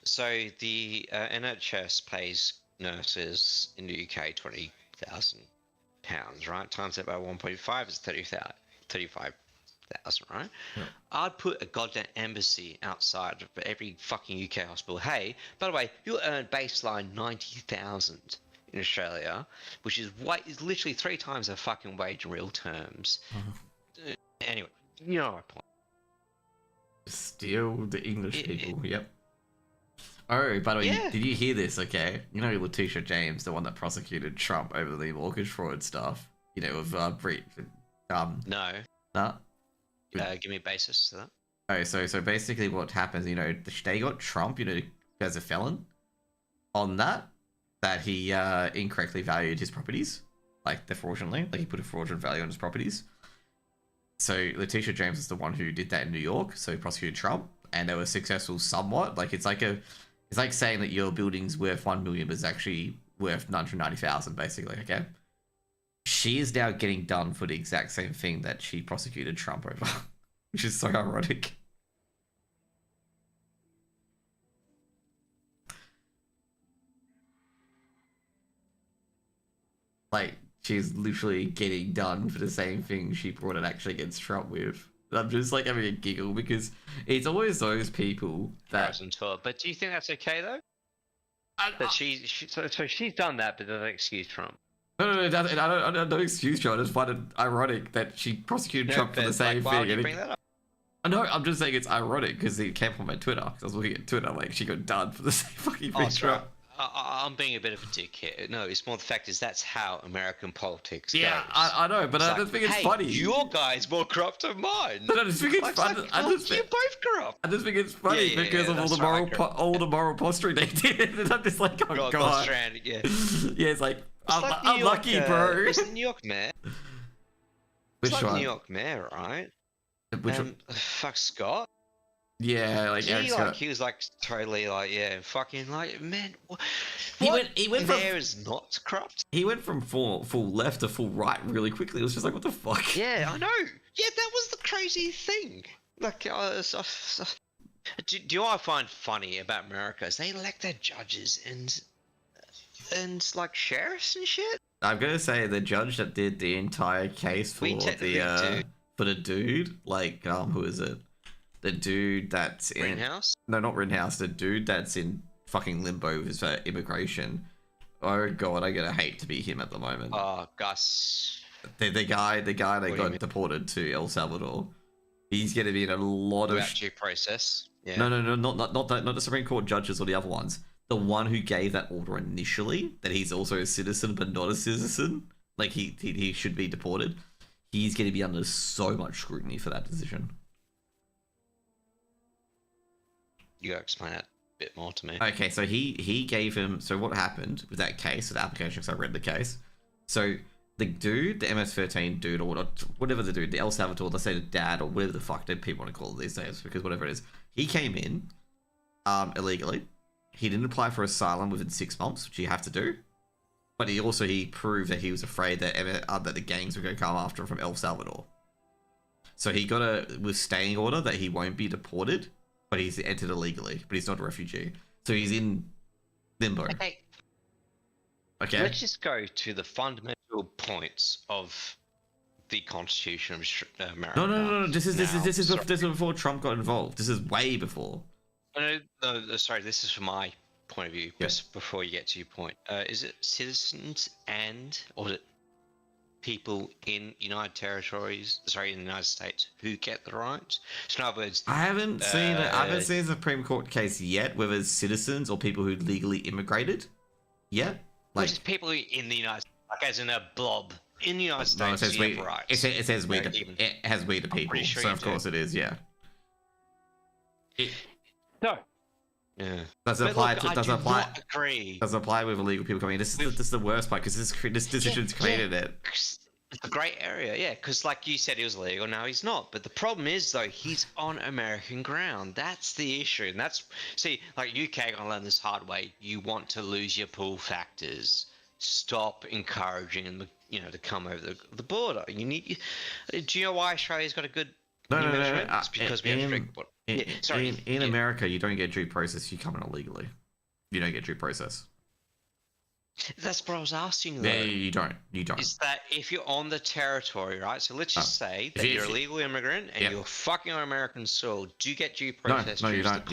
So the NHS pays nurses in the UK £20,000, right? Times that by 1.5 is 35,000, right? Yeah. I'd put a goddamn embassy outside of every fucking UK hospital. Hey, by the way, you'll earn baseline 90,000 in Australia, which is literally 3 times their fucking wage in real terms. Anyway, you know my point. Steal the English people. Yep. Oh, by the way, did you hear this? Okay, you know Letitia James, the one that prosecuted Trump over the mortgage fraud stuff. With No. Nah. Give me a basis to that. Oh, so basically, what happens? They got Trump, as a felon, on that he incorrectly valued his properties, like fraudulently, like he put a fraudulent value on his properties. So Letitia James is the one who did that in New York. So he prosecuted Trump, and they were successful somewhat. Like it's like saying that your building's worth 1 million, but it's actually worth 990,000, basically. Okay. She is now getting done for the exact same thing that she prosecuted Trump over, which is so ironic. Like, she's literally getting done for the same thing she brought it actually against Trump with. And I'm just like having a giggle because it's always those people that. But do you think that's okay though? So she's done that, but doesn't excuse Trump. No, I don't excuse Trump. I just find it ironic that she prosecuted Trump for the same why thing. Would you bring that up? No, I'm just saying it's ironic because it came from my Twitter. Because I was looking at Twitter, like she got done for the same fucking thing. Trump. I'm being a bit of a dick here. No, it's more the fact is that's how American politics goes. I know, but I just think it's funny. Your guy's more corrupt than mine. But I just think it's funny. You're both corrupt. I just think it's funny because of all the moral posturing they did. And I'm just like, oh god. Yeah, it's like I'm lucky, bro. It's the New York mayor. Which it's like one? New York mayor, right? Which one? Fuck Scott. Yeah, like Eric's got. He was like totally like, yeah, fucking like, man, what? He went from there is not corrupt. he went from full left to full right really quickly. It was just like, what the fuck? Yeah, I know. Yeah, that was the crazy thing. Like, do I find funny about America is they elect their judges and like sheriffs and shit. I'm gonna say the judge that did the entire case for the dude, like who is it? The dude that's in Rittenhouse? No, not Rittenhouse. The dude that's in fucking limbo with immigration. Oh god, I'm gonna hate to be him at the moment. Oh, Gus. The guy that got deported to El Salvador. He's gonna be in a lot of due process. Yeah. No, not the Supreme Court judges or the other ones. The one who gave that order initially, that he's also a citizen but not a citizen, like he should be deported. He's going to be under so much scrutiny for that decision. You gotta explain that a bit more to me. Okay, so he gave him. So what happened with that case, the application? Because I read the case. So the dude, the MS-13 dude, or whatever the dude, the El Salvador, let's say the dad or whatever the fuck people want to call it these days, because whatever it is, he came in illegally. He didn't apply for asylum within 6 months, which you have to do. But he proved that he was afraid that the gangs were going to come after him from El Salvador. So he got a withstanding order that he won't be deported, but he's entered illegally. But he's not a refugee, so he's in limbo. Okay. Let's just go to the fundamental points of the Constitution of America. No. This is before Trump got involved. This is way before. No, sorry. This is from my point of view. Just before you get to your point, is it citizens or is it people in United Territories? Sorry, in the United States who get the rights? So in other words, I haven't seen a Supreme Court case yet, whether it's citizens or people who legally immigrated. Yet, like just people in the United States, like as in a blob in the United States. No, it says we. It has we the people. Sure so of course it is. Yeah. No. Yeah. Doesn't apply agree. Doesn't apply with illegal people coming in. This is the worst part because this decision's created it. It's a great area, yeah. Because like you said, he was illegal. Now he's not. But the problem is though, he's on American ground. That's the issue, and like UK gonna learn this hard way. You want to lose your pull factors. Stop encouraging them, to come over the border. Do you know why Australia's got a good? No. It's because we have strict border. In America, you don't get due process. You come in illegally. You don't get due process. That's what I was asking. Though. Yeah, you don't. Is that if you're on the territory, right? So let's just say that you're a legal immigrant and you're fucking on American soil. Do you get due process? No, you don't.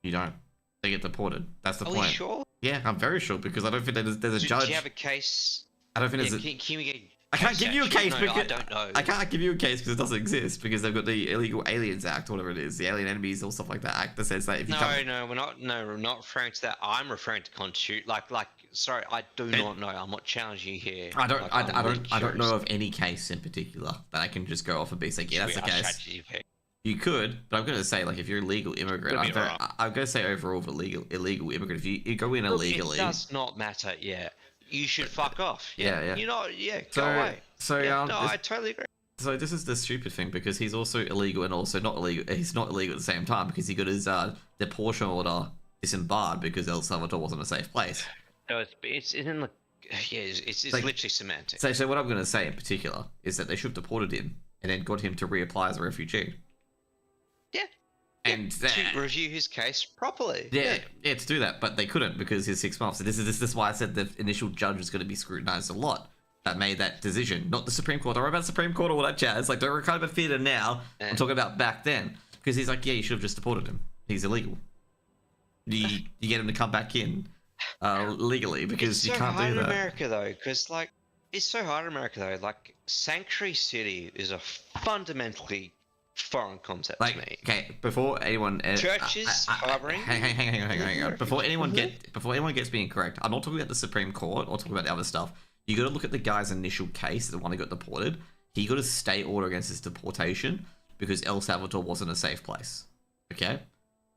You don't. They get deported. That's the point. Are you sure? Yeah, I'm very sure because I don't think there's a judge. Do you have a case? I don't think there's Can we get? I can't give you a case because I don't know. I can't give you a case because it doesn't exist because they've got the Illegal Aliens Act, whatever it is, the Alien Enemies or stuff like that Act that says that if you we're not referring to that. I'm referring to Constitution. Sorry, I do not know. I'm not challenging you here. I don't know of any case in particular that I can just go off and be like, yeah, that's the case. You could, but I'm gonna say if you're a legal immigrant, I'm gonna say overall for illegal immigrant, if you go in illegally, it does not matter. Yeah. You should fuck off. Yeah. Go away. I totally agree. So this is the stupid thing because he's also illegal and also not illegal. He's not illegal at the same time because he got his deportation order disembarred because El Salvador wasn't a safe place. No, it's in the it's literally semantic. So what I'm going to say in particular is that they should have deported him and then got him to reapply as a refugee. Yeah. And to review his case properly. Yeah, to do that, but they couldn't because his 6 months. So this is why I said the initial judge was going to be scrutinized a lot. That made that decision, not the Supreme Court. Don't worry about the Supreme Court or all that jazz. Don't worry about theater now. I'm talking about back then because he's like, yeah, you should have just deported him. He's illegal. You get him to come back in legally because you can't do that. It's so hard in America though, because it's so hard in America though. Sanctuary City is a fundamentally foreign concept to me. Okay, before anyone churches harboring. Hang on. Before anyone gets me incorrect, I'm not talking about the Supreme Court or talking about the other stuff. You got to look at the guy's initial case, the one who got deported. He got a stay order against his deportation because El Salvador wasn't a safe place. Okay.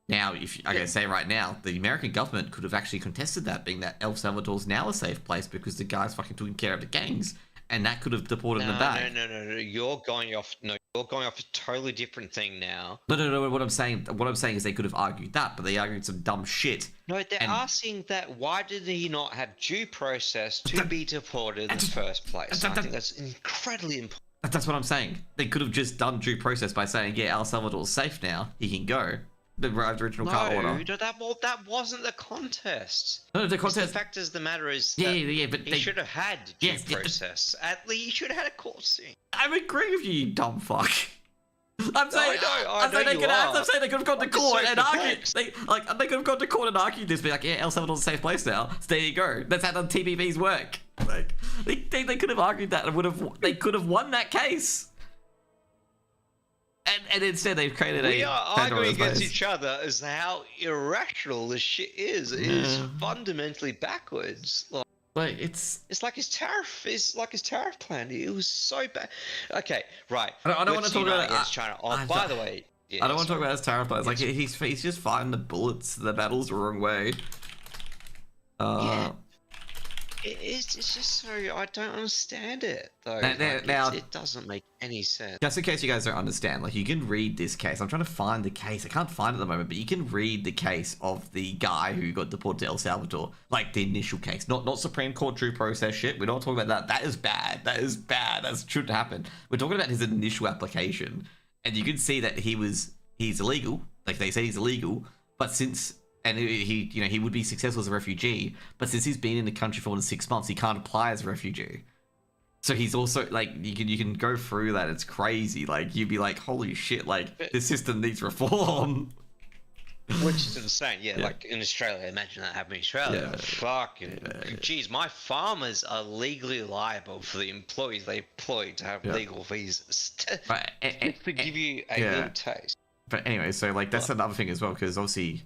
Now, I gotta say right now, the American government could have actually contested that, being that El Salvador's now a safe place because the guy's fucking taking care of the gangs and that could have deported them back. No. You're going off. No, you're going off a totally different thing now. No. What I'm saying is they could have argued that, but they argued some dumb shit. No, they're asking that. Why did he not have due process to be deported in the first place? I think that's incredibly important. That's what I'm saying. They could have just done due process by saying, yeah, El Salvador's safe now. He can go. The original car order. No, that wasn't the contest. No, the contest. The fact is, the matter is but he should have had due process. At least he should have had a court scene. I agree with you, you dumb fuck. I'm saying they could have gone to court and argued. They could have gone to court and argued this, be like, yeah, El Salvador's a safe place now. So there you go. That's how the TPPs work. Like, they could have argued that and they could have won that case. And instead they've created we are arguing against each other as to how irrational this shit is. It is fundamentally backwards. Like it's like his tariff plan. It was so bad. Okay, right. I don't want to talk about against China. By the way, I don't want to talk about his tariff plan. It's like he's just fighting the bullets. The battle's the wrong way. It's just so I don't understand it though. Now, it doesn't make any sense. Just in case you guys don't understand, like you can read this case. I'm trying to find the case. I can't find it at the moment, but you can read the case of the guy who got deported to El Salvador, like the initial case, not Supreme Court due process shit. We're not talking about that. That is bad. That shouldn't happen. We're talking about his initial application, and you can see that he's illegal. Like they say he's illegal, but since. And he would be successful as a refugee, but since he's been in the country for more than 6 months, he can't apply as a refugee. So he's also like you can go through that. It's crazy. Like you'd be like, holy shit! Like this system needs reform. Which is insane. Yeah, like in Australia, imagine that happening in Australia. Yeah. Fucking geez, my farmers are legally liable for the employees they employ to have legal visas. To give you a little taste. But anyway, so like that's another thing as well, because obviously.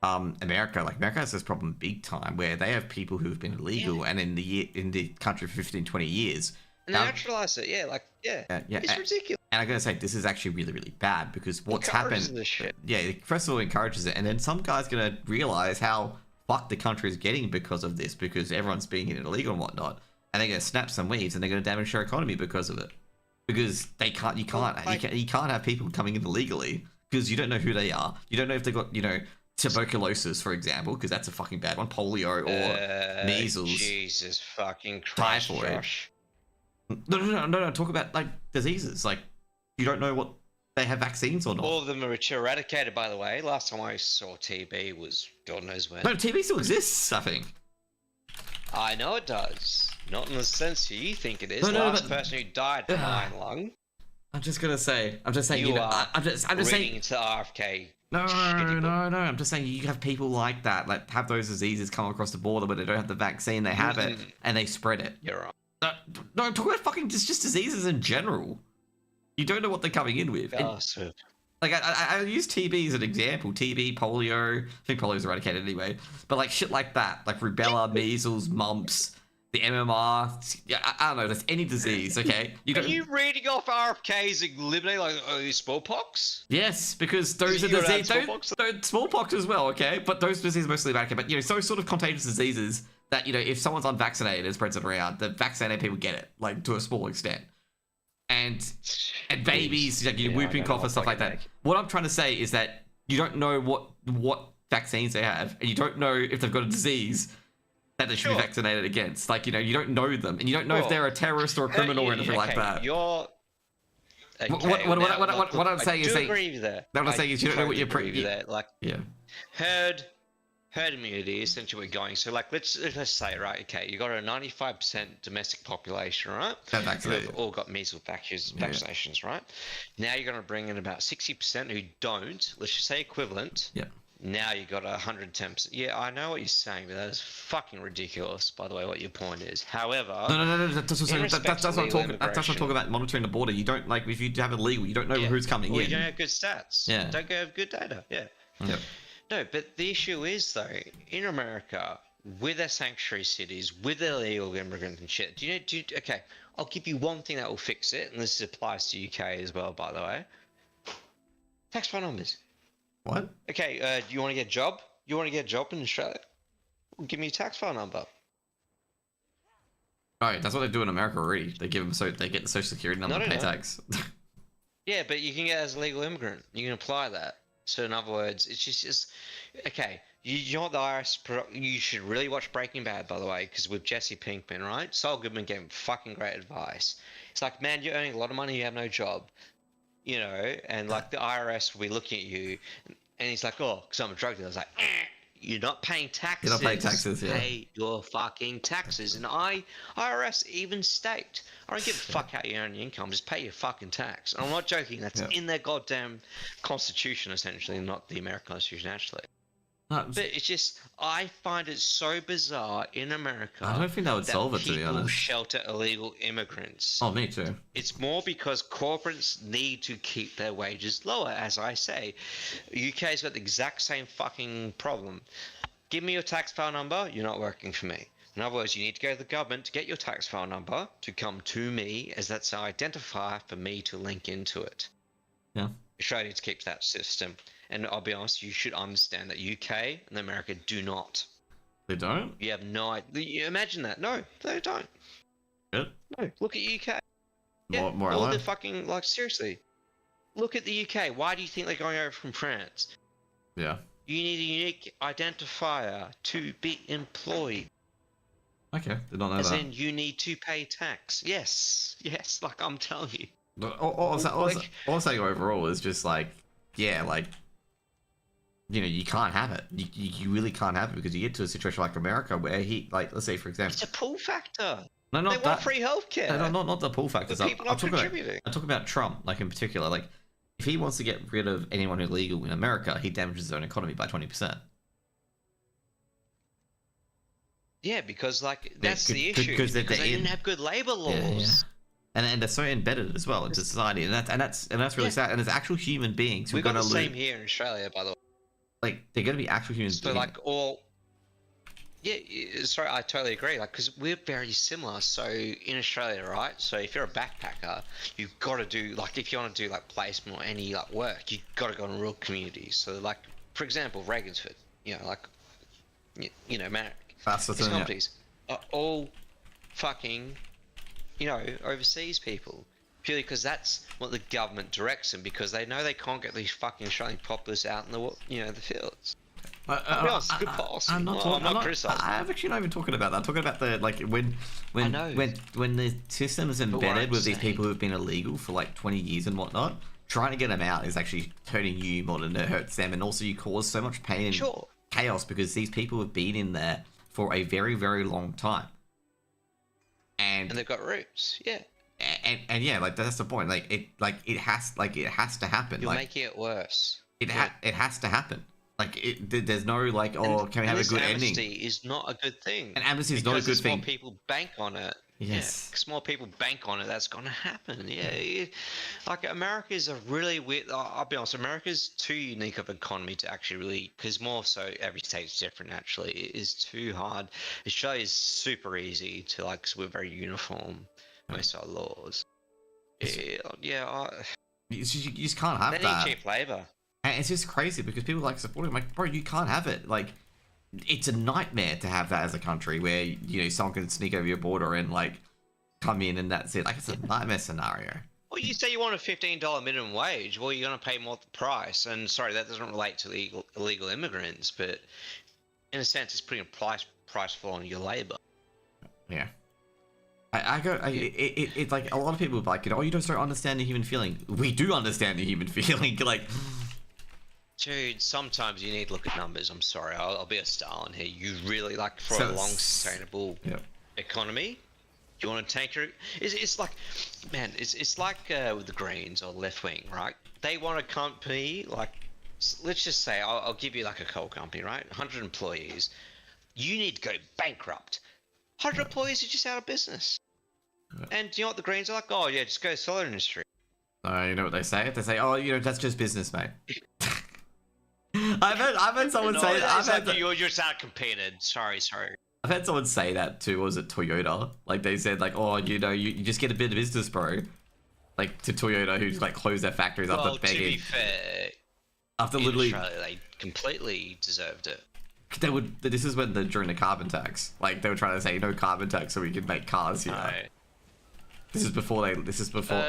America has this problem big time where they have people who've been illegal and in the country for 15, 20 years. And they naturalize it, it's ridiculous. And I gotta say, this is actually really, really bad because what's happened. This shit. Yeah, first of all, encourages it, and then some guy's gonna realize how fucked the country is getting because of this, because everyone's being illegal and whatnot, and they're gonna snap some weaves and they're gonna damage their economy because of it. Because you can't have people coming in illegally because you don't know who they are. You don't know if they've got tuberculosis, for example, because that's a fucking bad one. Polio or measles. Jesus fucking Christ, typhoid. Josh. No. Talk about like diseases. Like you don't know what they have vaccines or not. All of them are eradicated, by the way. Last time I saw TB was God knows when. No, TB still exists, I think. I know it does. Not in the sense you think it is. The last person who died from iron lung. I'm just saying. I'm just saying into RFK. No. I'm just saying you have people like that, like have those diseases come across the border, but they don't have the vaccine. They have it and they spread it. You're right. No, I'm talking about fucking just diseases in general. You don't know what they're coming in with. Like I use TB as an example. TB, polio. I think polio is eradicated anyway. But like shit like that, like rubella, measles, mumps. The MMR, I don't know. That's any disease, okay? Are you reading off RFK's eliminate like smallpox? Yes, because those are diseases. Smallpox as well, okay? But those diseases mostly eradicated. But those sort of contagious diseases that if someone's unvaccinated and spreads it around, the vaccinated people get it, like to a small extent. And babies, like whooping cough and stuff like that. What I'm trying to say is that you don't know what vaccines they have, and you don't know if they've got a diseise that they should be vaccinated against. Like, you don't know them, and you don't know if they're a terrorist or a criminal or anything like that. What I'm saying is, agree with that. What I'm saying is, you don't know what you're herd immunity is essentially what we're going. So, like, let's say, right? Okay, you got a 95% domestic population, right? Who've all got measles vaccinations, right? Now you're going to bring in about 60% who don't. Let's just say equivalent. Yeah. Now you got 110%. Yeah, I know what you're saying, but that is fucking ridiculous, by the way, what your point is. However... No. That's what I'm talking about monitoring the border. You don't, like, if you have illegal, you don't know who's coming in. You don't have good stats. Yeah. Don't have good data. Yeah. Yep. No, but the issue is, though, in America, with their sanctuary cities, with their illegal immigrants and shit, okay, I'll give you one thing that will fix it, and this applies to UK as well, by the way. Tax file numbers. What? Okay, do you want to get a job? You want to get a job in Australia? Well, give me a tax file number. Right, that's what they do in America already. They give them they get the social security number No, and no, pay no. tax. Yeah, but you can get as a legal immigrant. You can apply that. So in other words, it's just okay. You know what the IRS? You should really watch Breaking Bad, by the way, because with Jesse Pinkman, right? Saul Goodman gave him fucking great advice. It's like, man, you're earning a lot of money, you have no job, you know, and like the IRS will be looking at you, and he's like, oh, because I'm a drug dealer. I was like, you're not paying taxes. You're not paying taxes, yeah. Pay your fucking taxes. And IRS even state, I don't give a fuck how you earn your income, just pay your fucking tax. And I'm not joking, that's in their goddamn constitution, essentially, not the American Constitution, actually. No, But it's just, I find it so bizarre in America. I don't think that would solve it, to be honest. People shelter illegal immigrants. Oh, me too. It's more because corporates need to keep their wages lower, as I say. UK's got the exact same fucking problem. Give me your tax file number, you're not working for me. In other words, you need to go to the government to get your tax file number to come to me, as that's an identifier for me to link into it. Yeah. Australia needs to keep that system. And I'll be honest, you should understand that UK and America do not. They don't? You have no idea. Imagine that. No, they don't. Good. No, look at UK. More, more all alone. the fucking, like, seriously. Look at the UK. Why do you think they're going over from France? Yeah. You need a unique identifier to be employed. Okay, did not know As that. in, you need to pay tax. Yes, like I'm telling you. All I'm saying overall is just like, yeah, like, you know, you can't have it. You really can't have it because you get to a situation like America where let's say, for example... It's a pull factor. No, not they want free healthcare. No, not the pull factors. But people not contributing. I'm talking about Trump, like, in particular. Like, if he wants to get rid of anyone who's illegal in America, he damages his own economy by 20%. Yeah, because, like, that's the issue. Because they didn't have good labor laws. Yeah. And they're so embedded as well into society, and that's really sad. And there's actual human beings who are We've got going the to same here in Australia, by the way. Like, they're going to be actual human beings. So, like, sorry, I totally agree. Like, because we're very similar. So in Australia, right? So if you're a backpacker, you've got to do, like, if you want to do like placement or any like work, you've got to go in rural communities. So, like, for example, Regensford, you know, like, you know, Marrick, these companies are all fucking, you know, overseas people. Purely because that's what the government directs them, because they know they can't get these fucking Australian populace out in the, you know, the fields. I'll be honest, good policy. I'm not criticizing. I'm actually not even talking about that. I'm talking about the, like, when the system is embedded with these people who have been illegal for like 20 years and whatnot. Trying to get them out is actually hurting you more than it hurts them, and also you cause so much pain and chaos because these people have been in there for a very, very long time, and they've got roots. Yeah. And yeah, like, that's the point. Like, it has to happen. You're like, making it worse. It has to happen. Like, there's no, like, oh, can we have a good ending? Amnesty is not a good thing. And amnesty is not a good thing. More people bank on it. Yes. Because more people bank on it, that's going to happen. Yeah. Like, America's a really weird... I'll be honest, America's too unique of an economy to actually really... Because more so, every state's different, actually. It is too hard. Australia is super easy to, like, because we're very uniform. Most of our laws. Yeah. You just can't have that. They need cheap labour. And it's just crazy because people like supporting. Like, bro, you can't have it. Like, it's a nightmare to have that as a country where, you know, someone can sneak over your border and, like, come in and that's it. Like, it's a nightmare scenario. Well, you say you want a $15 minimum wage. Well, you're going to pay more the price. And sorry, that doesn't relate to illegal immigrants, but in a sense, it's putting a price fall on your labour. Yeah. It's like a lot of people are like, you know, oh, you don't understand the human feeling. We do understand the human feeling. Like, dude, sometimes you need to look at numbers. I'm sorry, I'll be a Stalin here. You really, like, for a long, sustainable economy, you want to tank your... It's like, man, it's like with the Greens or left wing, right? They want a company, like, let's just say, I'll give you, like, a coal company, right? 100 employees. You need to go bankrupt. 100 employees are just out of business. And you know what the Greens are like? Oh, yeah, just go solar industry. You know what they say? They say, oh, you know, that's just business, mate. I've heard someone say that. You're just out competed. Sorry. I've had someone say that too. Was it Toyota? Like, they said, like, oh, you know, you just get a bit of business, bro. Like, to Toyota, who's, like, closed their factories after begging. To be fair, after in literally... Australia, they completely deserved it. They would. This is when during the carbon tax, like they were trying to say no carbon tax so we could make cars here. Right. This is before they. This is before.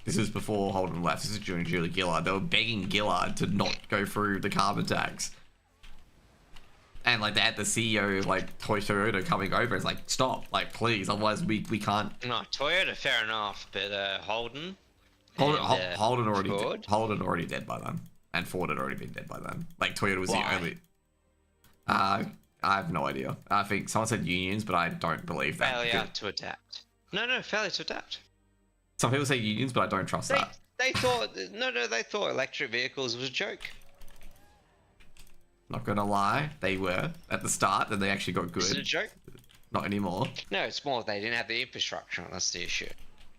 This is before Holden left. This is during Julie Gillard. They were begging Gillard to not go through the carbon tax. And like they had the CEO of like Toyota coming over. It's like, stop, like please, otherwise we can't. No, Toyota, fair enough, but Holden. Holden already dead by then, and Ford had already been dead by then. Like Toyota was the only. I have no idea. I think someone said unions, but I don't believe that. Failure to adapt. No, failure to adapt. Some people say unions, but I don't trust that. They thought they thought electric vehicles was a joke. Not gonna lie, they were at the start, and they actually got good. Is it a joke? Not anymore. No, it's more they didn't have the infrastructure. That's the issue.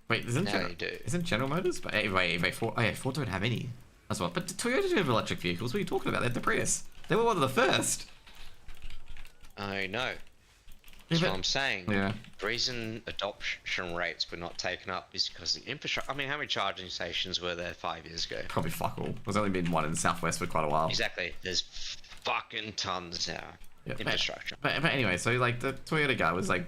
Wait, isn't General Motors? But anyway, Ford don't have any as well. But Toyota do have electric vehicles. What are you talking about? They had the Prius. They were one of the first. I know. That's what I'm saying. Yeah. The reason adoption rates were not taken up is because the infrastructure. I mean, how many charging stations were there 5 years ago? Probably fuck all. There's only been one in the southwest for quite a while. Exactly. There's fucking tons now. Yeah, infrastructure. But anyway, so like the Toyota guy was like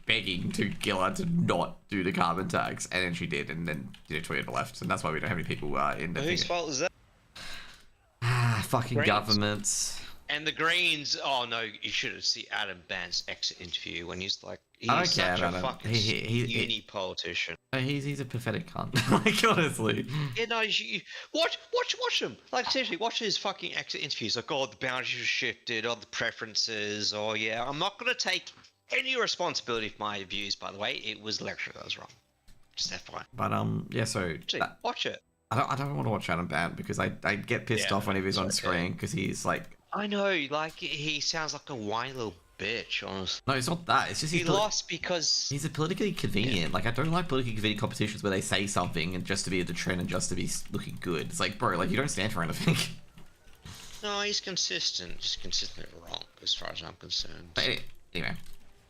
begging to Gillard to not do the carbon tax, and then she did, and then Toyota left, and that's why we don't have any people in the. Whose fault is that? Fucking governments. And the Greens, oh no, you should have seen Adam Band's exit interview when he's like, he's such a fucking uni politician. He's a pathetic cunt. Like, honestly. Yeah, no, watch him. Like, seriously, watch his fucking exit interviews. Like, oh, the boundaries have shifted, oh, the preferences, oh, yeah. I'm not going to take any responsibility for my views, by the way. It was the lecturer that was wrong. Just FYI. But, yeah, so... watch it. I don't want to watch Adam Band because I get pissed off whenever he's on screen because he's like... I know, like, he sounds like a whiny little bitch, honestly. No, it's not that. It's just he lost because... He's a politically convenient. Yeah. Like, I don't like politically convenient competitions where they say something and just to be at the trend and just to be looking good. It's like, bro, like, you don't stand for anything. No, he's consistent. Just consistently wrong, as far as I'm concerned. But anyway,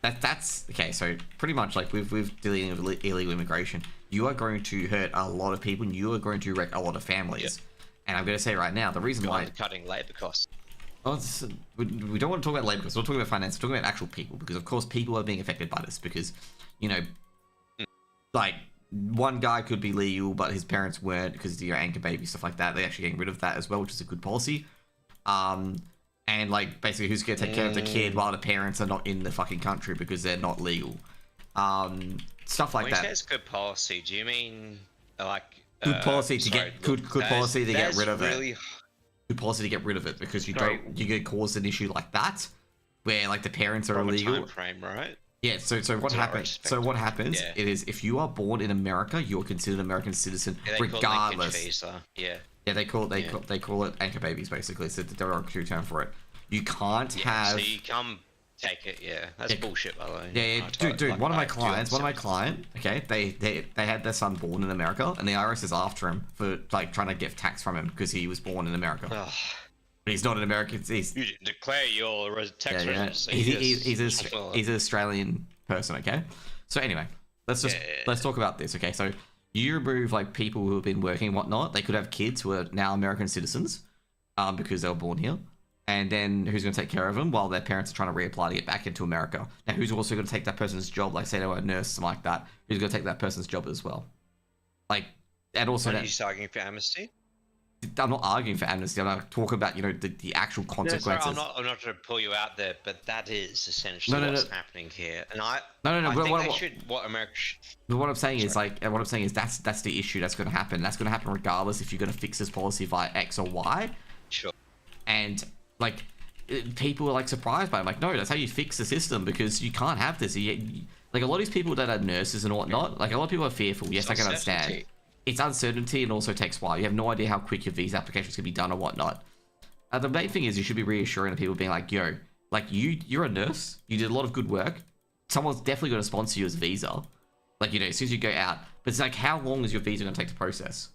that's... Okay, so pretty much, like, with dealing with illegal immigration, you are going to hurt a lot of people and you are going to wreck a lot of families. Yep. And I'm going to say right now, the reason why... Cutting labour costs. Well, we don't want to talk about labour costs. We're talking about finance. We're talking about actual people because, of course, people are being affected by this because, like, one guy could be legal, but his parents weren't because, anchor baby, stuff like that. They're actually getting rid of that as well, which is a good policy. And, like, basically, who's going to take care of the kid while the parents are not in the fucking country because they're not legal? Stuff like that. When you say it's good policy, do you mean, like... Good policy to get... Good policy to get rid of it. Good policy to get rid of it because you get caused an issue like that where like the parents are illegal. Time frame, right? Yeah. So what happens? So what happens? Yeah. It is if you are born in America, you're considered an American citizen regardless. Yeah. Yeah. They call it anchor babies basically. So the derogatory term for it. You can't have. So you come take it. Yeah. That's bullshit, by the way. Yeah. Dude. Like, one of my clients. Okay. They had their son born in America, and the IRS is after him for like trying to get tax from him because he was born in America. But he's not an American. You didn't declare your tax residency. He's an Australian person. Okay. So anyway, let's talk about this. Okay. So you remove like people who have been working and whatnot. They could have kids who are now American citizens, because they were born here. And then who's going to take care of them while their parents are trying to reapply to get back into America? Now, who's also going to take that person's job? Like, say they were a nurse, something like that. Who's going to take that person's job as well? Like, and also... Are you arguing for amnesty? I'm not arguing for amnesty. I'm not talking about, the actual consequences. No, I'm not trying to pull you out there, but that is essentially what's happening here. And I think what America should... But what I'm saying is, that's the issue that's going to happen. That's going to happen regardless if you're going to fix this policy via X or Y. Sure. And... like people are like surprised by it. I'm like, no, that's how you fix the system because you can't have this. Like a lot of these people that are nurses and whatnot, like a lot of people are fearful. Yes, I can understand. It's uncertainty and also takes a while. You have no idea how quick your visa applications can be done or whatnot. The main thing is you should be reassuring the people being like, yo, like you're a nurse. You did a lot of good work. Someone's definitely going to sponsor you as visa. Like, as soon as you go out. But it's like, how long is your visa going to take to process?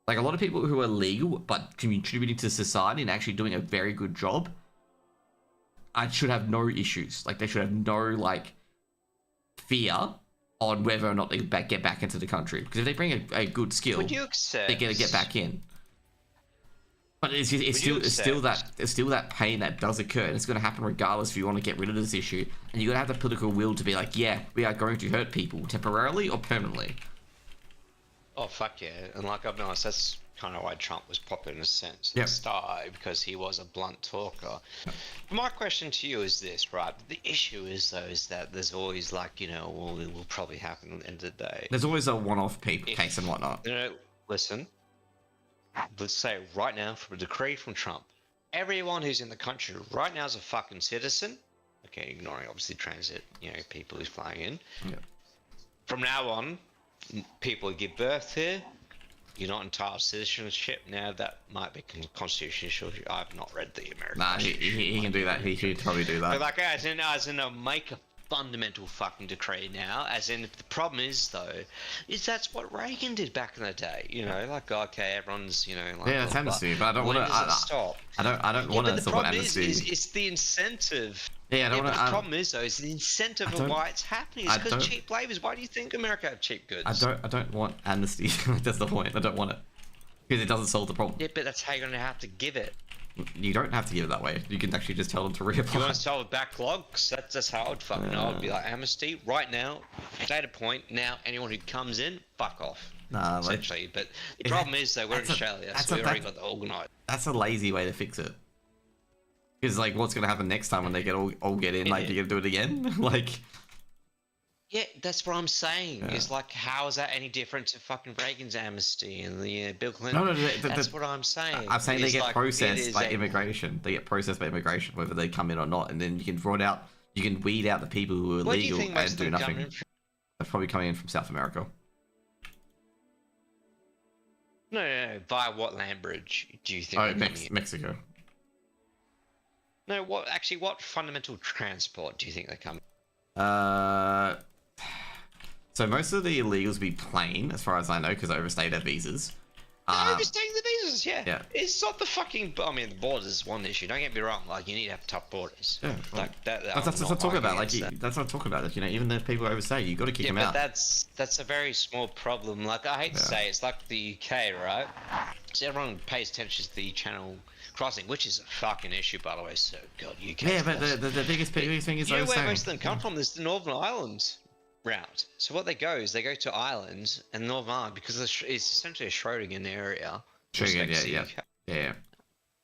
Like, a lot of people who are legal, but contributing to society and actually doing a very good job, I should have no issues. Like, they should have no, like, fear on whether or not they get back into the country. Because if they bring a good skill, would you accept... they're going to get back in. But it's still that pain that does occur, and it's going to happen regardless if you want to get rid of this issue. And you're going to have the political will to be like, yeah, we are going to hurt people temporarily or permanently. Oh fuck yeah! And like I'll be honest, that's kind of why Trump was popular in a sense at the start, because he was a blunt talker. But my question to you is this, right? The issue is though is that there's always like, you know, well, it will probably happen at the end of the day. There's always a one-off case and whatnot. You know, listen. Let's say right now, from a decree from Trump, everyone who's in the country right now is a fucking citizen. Okay, ignoring obviously transit, you know, people who's flying in. Yeah. From now on, people who give birth here, you're not entitled to citizenship. Now that might be constitutional. I've not read the American. Nah, he can do that. He should probably do that. But like, as in, make a fundamental fucking decree now. As in, the problem is though, is that's what Reagan did back in the day. You know, like okay, everyone's, you know, like, yeah, it's amnesty, but I don't want to. Stop. I don't want to stop amnesty. It's the incentive. Yeah, I don't want to. The problem is though, is the incentive of why it's happening. It's because cheap labours. Why do you think America have cheap goods? I don't want amnesty. That's the point. I don't want it because it doesn't solve the problem. Yeah, but that's how you're gonna have to give it. You don't have to give it that way. You can actually just tell them to reapply. You want to solve backlogs? That's how I would fucking know. I'd be like, amnesty, right now, data point, now anyone who comes in, fuck off. Nah, essentially. Like, but the problem is, though, we're in Australia, so we already got the organised. That's a lazy way to fix it. Because, like, what's going to happen next time when they all get in? Like, you're going to do it again? Like... Yeah, that's what I'm saying. Yeah. Is like, how is that any different to fucking Reagan's amnesty and the Bill Clinton? No, that's what I'm saying. I'm saying they get processed by immigration. They get processed by immigration, whether they come in or not, and then you can weed out the people who are legal and do nothing. They're probably coming in from South America. No. Via what land bridge do you think? Oh, Mexico. No, what fundamental transport do you think they come? So most of the illegals will be plane, as far as I know, because they overstayed their visas. Overstaying the visas, yeah. It's not the fucking. I mean, the borders is one issue. Don't get me wrong. Like, you need to have tough borders. Yeah, like that. That's what I'm talking about. Like, that's what I'm talking about. Like, you know, even if people overstay, you got to kick them out. That's a very small problem. Like, I hate to say, it's like the UK, right? So everyone pays attention to the Channel crossing, which is a fucking issue, by the way. So, God, UK. Yeah, but the biggest thing is, you know where most of them come from? There's the Northern Ireland route. So what they go to Ireland and Northern Ireland because it's essentially a Schrödinger area. Schrödinger, yeah.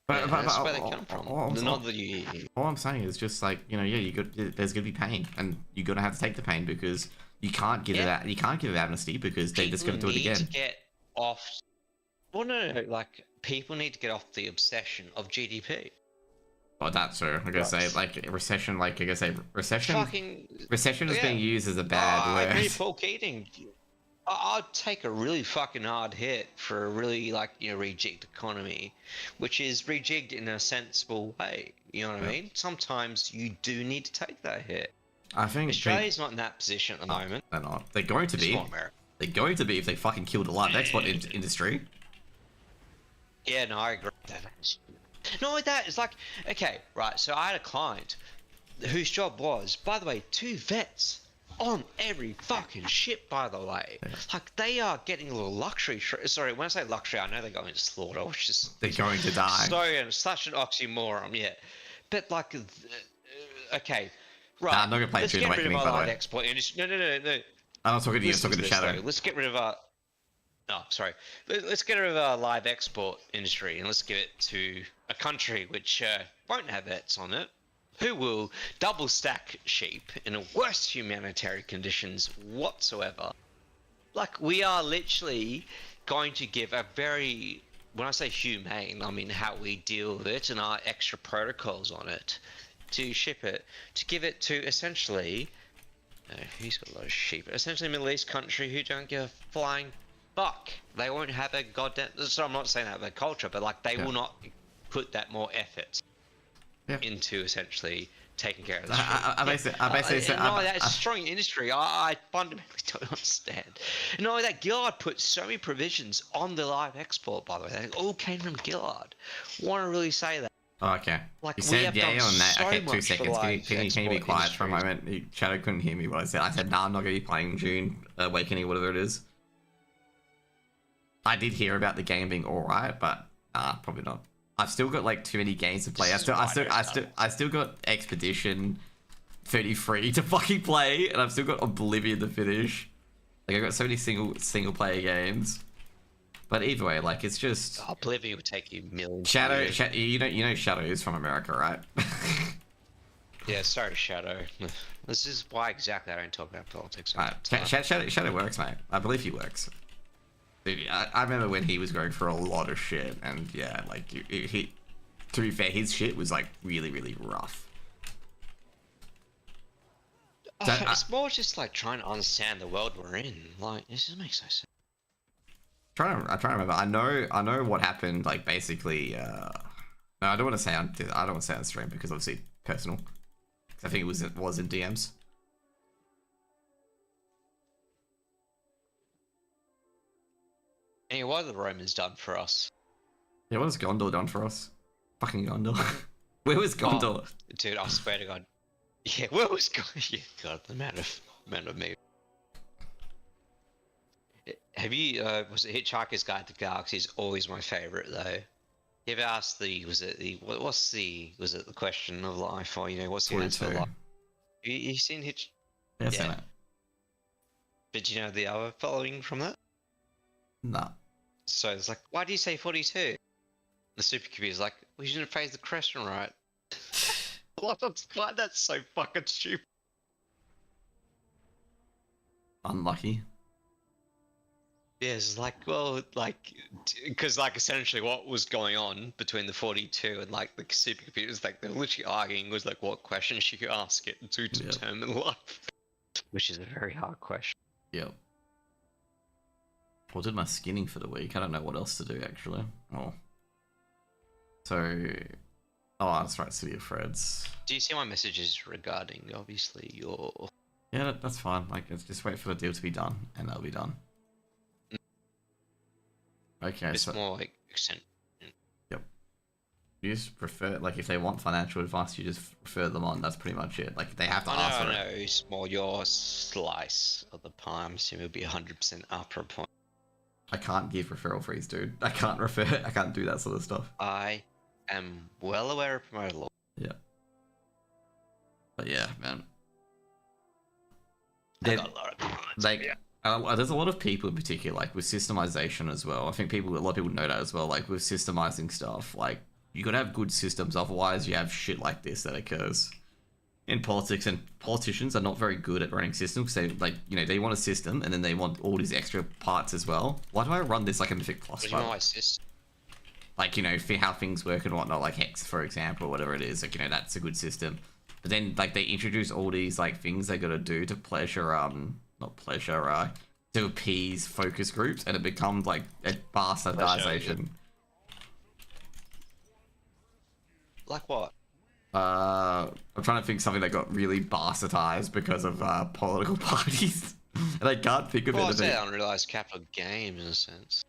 But that's where they come from. All I'm saying is just like, you know, there's gonna be pain, and you're gonna have to take the pain because you can't give it out. You can't give it amnesty because they're just gonna do it again. People need to get off. Well, no. Like, people need to get off the obsession of GDP. Oh, that's true. I gotta say, like, recession. Like, I gotta say, recession is being used as a bad word. I agree, Paul Keating. I'd take a really fucking hard hit for a really, like, you know, rejigged economy, which is rejigged in a sensible way. You know what I mean? Sometimes you do need to take that hit. I think Australia's not in that position at the moment. They're not. They're going to be. They're going to be if they fucking kill the live export industry. Yeah, no, I agree with that. Not only that, it's like, okay, right, so I had a client whose job was, by the way, 2 vets on every fucking ship, by the way. Yeah. Like, they are getting a little luxury. Sorry, when I say luxury, I know they're going to slaughter, which is... They're going to die. Sorry, and such an oxymoron, yeah. But, like, okay, right. Nah, I'm not going to play True Awakening, by the way. Export industry. No. I'm not talking to you, I'm talking to Shadow. Let's get rid of our... Oh, sorry. Let's get rid of our live export industry and let's give it to a country which won't have vets on it, who will double stack sheep in the worst humanitarian conditions whatsoever. Like, we are literally going to give a very, when I say humane, I mean how we deal with it and our extra protocols on it, to ship it, to give it to essentially, who's got a lot of sheep? Essentially a Middle East country who don't give a flying fuck. They won't have a goddamn... So I'm not saying that about culture, but like they will not put that more effort into essentially taking care of the sheep. That's a strong industry. I fundamentally don't understand. And not only that, Gillard put so many provisions on the live export, by the way. They all came from Gillard. Want to really say that. Oh, okay. Like, you said yay on that. Okay, 2 seconds. Can you be quiet for a moment? Shadow couldn't hear me what I said. I said, nah, I'm not going to be playing June Awakening, whatever it is. I did hear about the game being alright, but probably not. I've still got like too many games to play. I still got Expedition 33 to fucking play, and I've still got Oblivion to finish. Like I got so many single player games. But either way, like it's just Oblivion would take you millions. Shadow, you know Shadow is from America, right? Yeah, sorry, Shadow. This is why exactly I don't talk about politics. Right. Shadow works, mate. I believe he works. Dude, I remember when he was going for a lot of shit, and yeah, like he to be fair, his shit was like really, really rough. So, it's more just like trying to understand the world we're in. Like, this just makes no sense. I'm trying to remember. I know what happened. Like basically, no, I don't want to say on stream because obviously personal. I think it was in DMs. Anyway, what have the Romans done for us? Yeah, what has Gondor done for us? Fucking Gondor. Where was Gondor? Oh, dude, I swear to God. Yeah, where was Gondor? Yeah, God, the amount of me. Have you, was it Hitchhiker's Guide to the Galaxy is always my favorite though. You ever asked was it the question of life, or, you know, what's the answer for life? You seen Hitch? Yeah, I've seen it. But you know the other following from that? No. So it's like, why do you say 42? The supercomputer's like, we shouldn't phrase the question right. Why that's so fucking stupid. Unlucky. Yeah, it's like, well, like, because like essentially what was going on between the 42 and like the supercomputers, like they're literally arguing was like what question should you ask it to determine life, which is a very hard question. Yep. Well, did my skinning for the week. I don't know what else to do actually. Oh. So, that's right, City of Freds. Do you see my messages regarding obviously your? Yeah, that's fine. Like, let's just wait for the deal to be done, and that'll be done. Okay, it's more like extent. Yep. You just prefer, like, if they want financial advice, you just refer them on. That's pretty much it. Like, they have to ask for it. I know. It's more your slice of the pie. I'm assuming it'll be 100% upper point. I can't give referral fees, dude. I can't do that sort of stuff. I am well aware of promoter law. Yeah. But yeah, man. I got a lot of comments. Like, there's a lot of people in particular, like with systemization as well. I think a lot of people know that as well. Like with systemizing stuff, like you gotta have good systems, otherwise you have shit like this that occurs in politics. And politicians are not very good at running systems. They they want a system and then they want all these extra parts as well. Why do I run this like a Mythic Plus? What do you know my system? Like, how things work and whatnot, like Hex, for example, or whatever it is. Like, that's a good system. But then, like, they introduce all these, like, things they gotta do to to appease focus groups, and it becomes, like, a bastardization. Like what? I'm trying to think something that got really bastardized because of, political parties. And I can't think of it. I'd say unrealized capital gain, in a sense.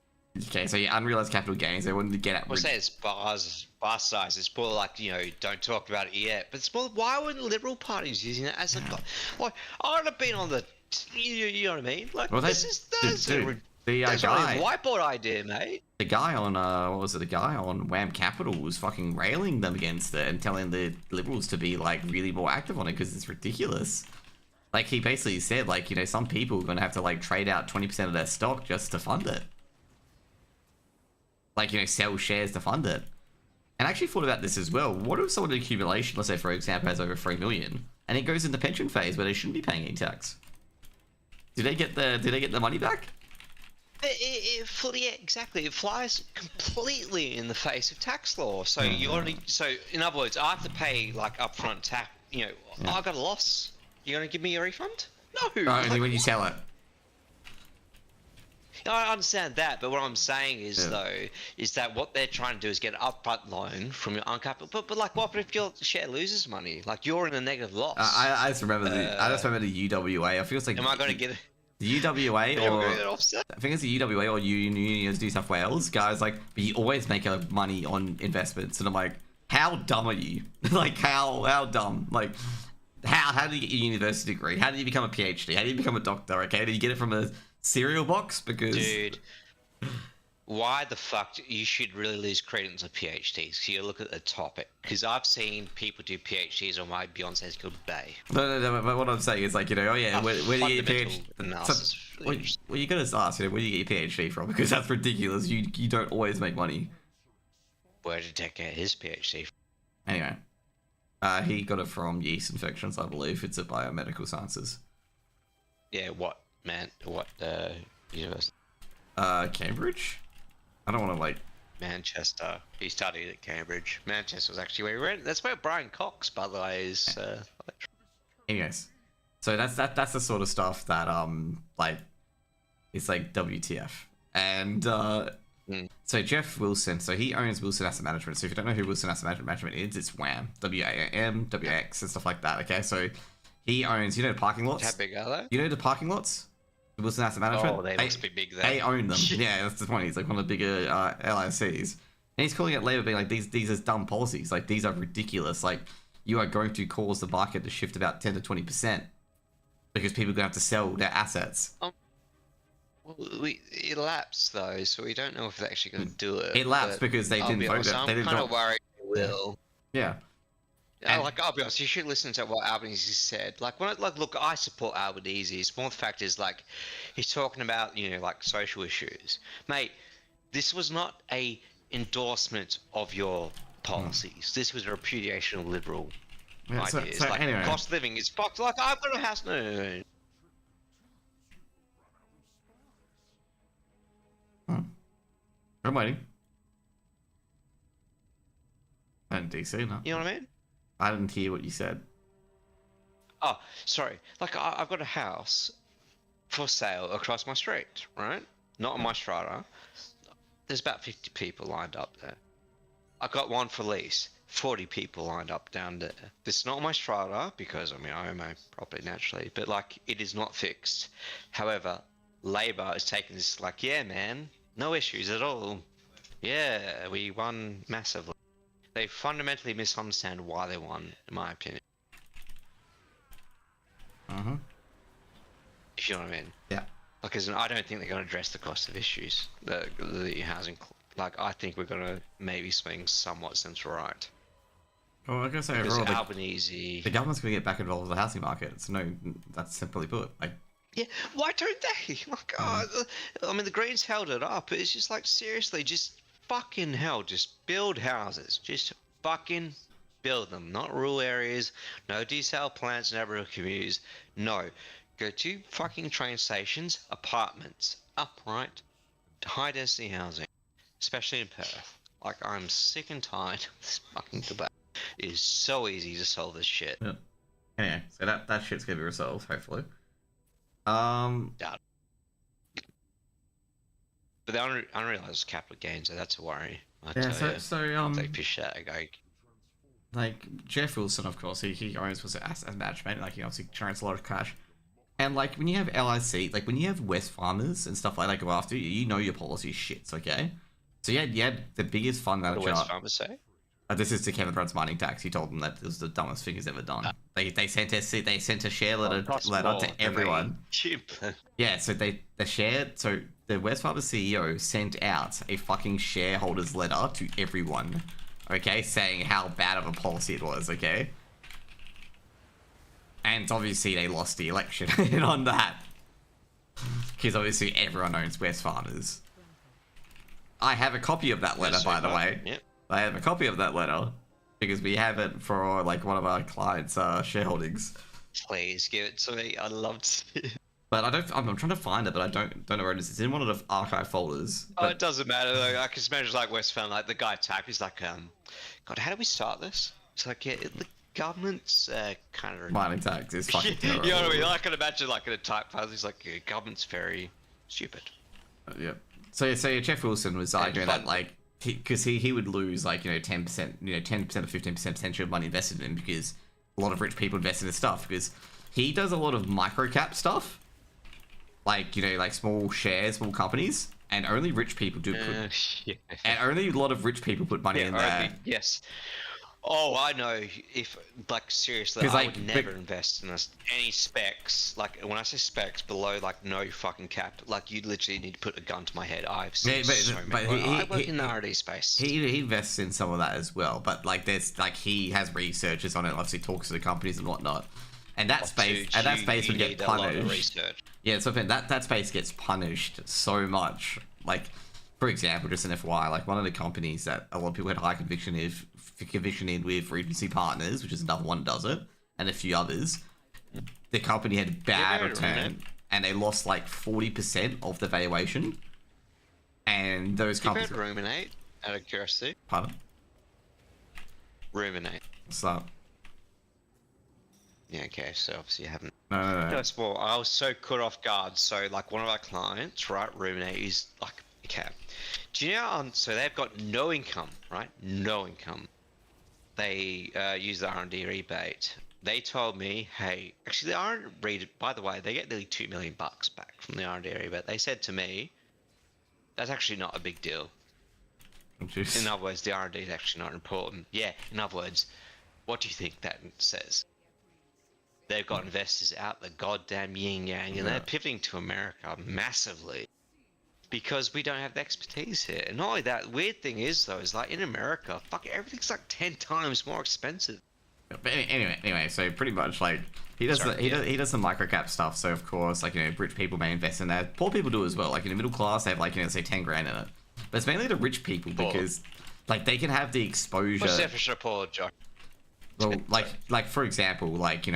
Okay, so yeah, unrealized capital gains, they wanted to get at... I'll say it's bastardized. It's more like, don't talk about it yet. But it's more, why weren't liberal parties using it as a... Like, I would have been on the... You know what I mean? Like, well, that's a whiteboard idea, mate. The guy on, the guy on Wham Capital was fucking railing them against it and telling the liberals to be, like, really more active on it because it's ridiculous. Like, he basically said, like, some people are going to have to, like, trade out 20% of their stock just to fund it. Like, sell shares to fund it. And I actually thought about this as well. What if someone in accumulation, let's say, for example, has over 3 million, and it goes into pension phase where they shouldn't be paying any tax? Do they get the money back? Yeah, exactly. It flies completely in the face of tax law. So in other words, I have to pay like upfront tax. I got a loss. You're gonna give me a refund? No. Only when you sell it. I understand that, but what I'm saying is is that what they're trying to do is get an upfront loan from your uncapital. But like, what if your share loses money? Like, you're in a negative loss. I just remember the UWA. I feel it's like. Am I going to get it? The UWA or I think it's the UWA or Unions New South Wales guys, like, but you always make money on investments, and I'm like, how dumb are you? Like, how dumb? Like, how do you get your university degree? How do you become a PhD? How do you become a doctor? Okay, do you get it from a cereal box? Because dude, why the fuck you should really lose credence on PhDs? So you look at the topic, because I've seen people do PhDs on why Beyonce's called Bay. No. But what I'm saying is like, you know, oh yeah, where do you get your PhD? Analysis. Well, you gotta ask, you know, where do you get your PhD from? Because that's ridiculous. You don't always make money. Where did Tech get his PhD from? Anyway, he got it from yeast infections, I believe. It's a biomedical sciences. Yeah, what university? Cambridge. I don't want to like. Manchester. He studied at Cambridge. Manchester was actually where he went. That's where Brian Cox, by the way, is. Anyways, so that's the sort of stuff that like it's like WTF. And so Jeff Wilson, so he owns Wilson Asset Management. So if you don't know who Wilson Asset Management is, it's WAM, WAM, WX, and stuff like that. Okay, so he owns, you know, the parking lots. How big are they? You know the parking lots. Wilson Asset Management. Oh, they must be big. They own them. Yeah, that's the point. He's like one of the bigger LICs, and he's calling it Labour being like these are dumb policies. Like these are ridiculous. Like you are going to cause the market to shift about 10 to 20% because people are going to have to sell their assets. Well, it lapsed though, so we don't know if they're actually going to do it. It lapsed because they didn't vote it. I'm kind of worried it will. Yeah. Like, I'll be honest, you should listen to what Albanese said. Like, look, I support Albanese. It's more the fact is, like, he's talking about, you know, like, social issues. Mate, this was not a endorsement of your policies. This was a repudiation of liberal ideas. So like, anyway. Cost of living is fucked. Like, I've got a house. No. I'm waiting. And DC, no. You know what I mean? I didn't hear what you said. Oh, sorry. Like, I've got a house for sale across my street, right? Not on my strata. There's about 50 people lined up there. I got one for lease. 40 people lined up down there. This is not on my strata because, I mean, I own my property naturally, but, like, it is not fixed. However, Labour is taking this like, yeah, man, no issues at all. Yeah, we won massively. They fundamentally misunderstand why they won, in my opinion. If you know what I mean. Yeah. Like, I don't think they're going to address the cost of issues, the housing. Like, I think we're going to maybe swing somewhat centre right. Well, I'm gonna say because overall, Albanese. the government's gonna get back involved with the housing market. So no, that's simply put. Like, Yeah, why don't they? Like, I mean, the Greens held it up. It's just like, seriously, just fucking hell, just build houses. Just fucking build them. Not rural areas, no desal plants in Aboriginal communities. No. Go to fucking train stations, apartments, upright, high density housing, especially in Perth. Like, I'm sick and tired of this fucking debate. It is so easy to solve this shit. yeah. Anyway, so that shit's gonna be resolved, hopefully. Doubt. But the unrealized capital gains, so that's a worry. They push that. Like Jeff Wilson, of course, he owns was asset management. Like he obviously generates a lot of cash. And like when you have LIC, like when you have West Farmers and stuff like that go after you, you know your policy shits, okay? So you had the biggest fund manager. What do West Farmers say? This is to Kevin Rudd's mining tax. He told them that it was the dumbest thing he's ever done. They sent a share letter to everyone. Yeah, so the West Farmers CEO sent out a fucking shareholders letter to everyone, okay, saying how bad of a policy it was, okay? And obviously they lost the election on that. Because obviously everyone owns West Farmers. I have a copy of that letter, by the way. Yep. I have a copy of that letter because we have it for like one of our clients' shareholdings. Please give it to me. I'd love to see it. But I'm trying to find it, but I don't know where it is. It's in one of the archive folders. Oh, it doesn't matter though. I can just imagine like West Farm, like the guy type. He's like, God, how do we start this? It's like, yeah, the government's kind of mining tax is fucking terrible. You know what I mean? I can imagine like in a type file, he's like, yeah, government's very stupid. Yeah. So Jeff Wilson was arguing that like. Because he would lose like 10%, 10% or 15% potential of money invested in him because a lot of rich people invest in his stuff because he does a lot of micro cap stuff, like like small shares, small companies, and only rich people do put, yeah. and only a lot of rich people put money in there. Yes. Oh, I know. If like seriously, 'Cause, I like, would never invest in any specs. Like when I say specs below, like no fucking cap. Like you literally need to put a gun to my head. I've seen so many. I work in the R&D space. He invests in some of that as well, but like there's like he has researchers on it. Obviously, talks to the companies and whatnot. And that space would get punished. Yeah, so that space gets punished so much. Like, for example, just an FYI, like one of the companies that a lot of people had high conviction in with Regency Partners, which is another one that does it, and a few others. The company had bad return, and they lost like 40% of the valuation. And those companies. You Ruminate, out of curiosity. Pardon? Ruminate. What's that? Yeah, okay, so obviously you haven't. No. First of all, I was so caught off guard. So, like, one of our clients, right, Ruminate, is like, okay. Do you know, so they've got no income, right? No income. They use the R&D rebate. They told me, hey, actually, the R&D rebate, by the way, they get nearly $2 million back from the R&D rebate. They said to me, that's actually not a big deal. In other words, the R&D is actually not important. Yeah, in other words, what do you think that says? They've got investors out the goddamn yin yang, and they're pivoting to America massively because we don't have the expertise here. And not only that, weird thing is though, is like in America, fuck, everything's like 10 times more expensive. But anyway, so pretty much like he does the micro cap stuff. So of course, like rich people may invest in that. Poor people do as well. Like in the middle class, they have like say 10 grand in it. But it's mainly the rich people because like they can have the exposure. What's the definition of poor, Josh? Well, like for example, like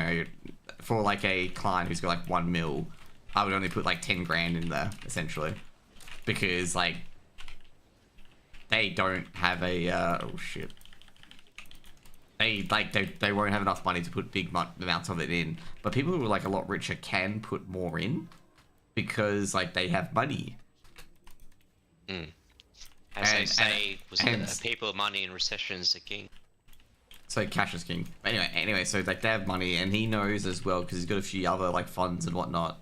for like a client who's got like 1 mil, I would only put like 10 grand in there essentially, because like they don't have a oh shit. They won't have enough money to put big amounts of it in, but people who are like a lot richer can put more in because like they have money. As they say, people with money in recessions are king. So cash is king. But anyway, so like they have money, and he knows as well because he's got a few other like funds and whatnot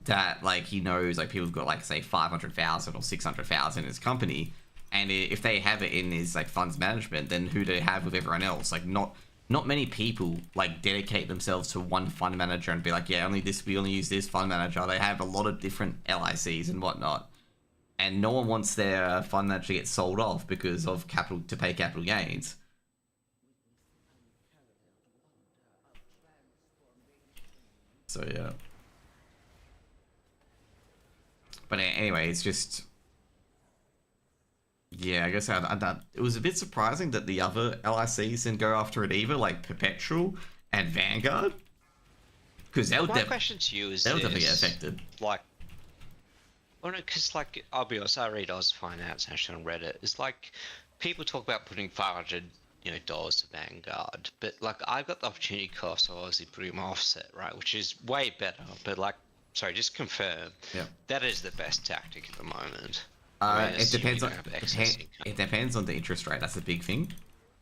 that like he knows like people have got like say 500,000 or 600,000 in his company, and if they have it in his like funds management, then who do they have with everyone else? Like not many people like dedicate themselves to one fund manager and be like, yeah, we only use this fund manager. They have a lot of different LICs and whatnot, and no one wants their fund manager to get sold off because of capital to pay capital gains. So yeah. But anyway, it's just yeah. I guess it was a bit surprising that the other LICs didn't go after it either, like Perpetual and Vanguard, because my question to you is they'll definitely get affected. Like, well, no, because like I'll be honest, I read Oz Finance actually on Reddit. It's like people talk about putting $500 dollars to Vanguard, but like I've got the opportunity cost of obviously putting my offset, right, which is way better. But like, sorry, just confirm. Yeah. That is the best tactic at the moment. It depends on it depends on the interest rate. That's the big thing,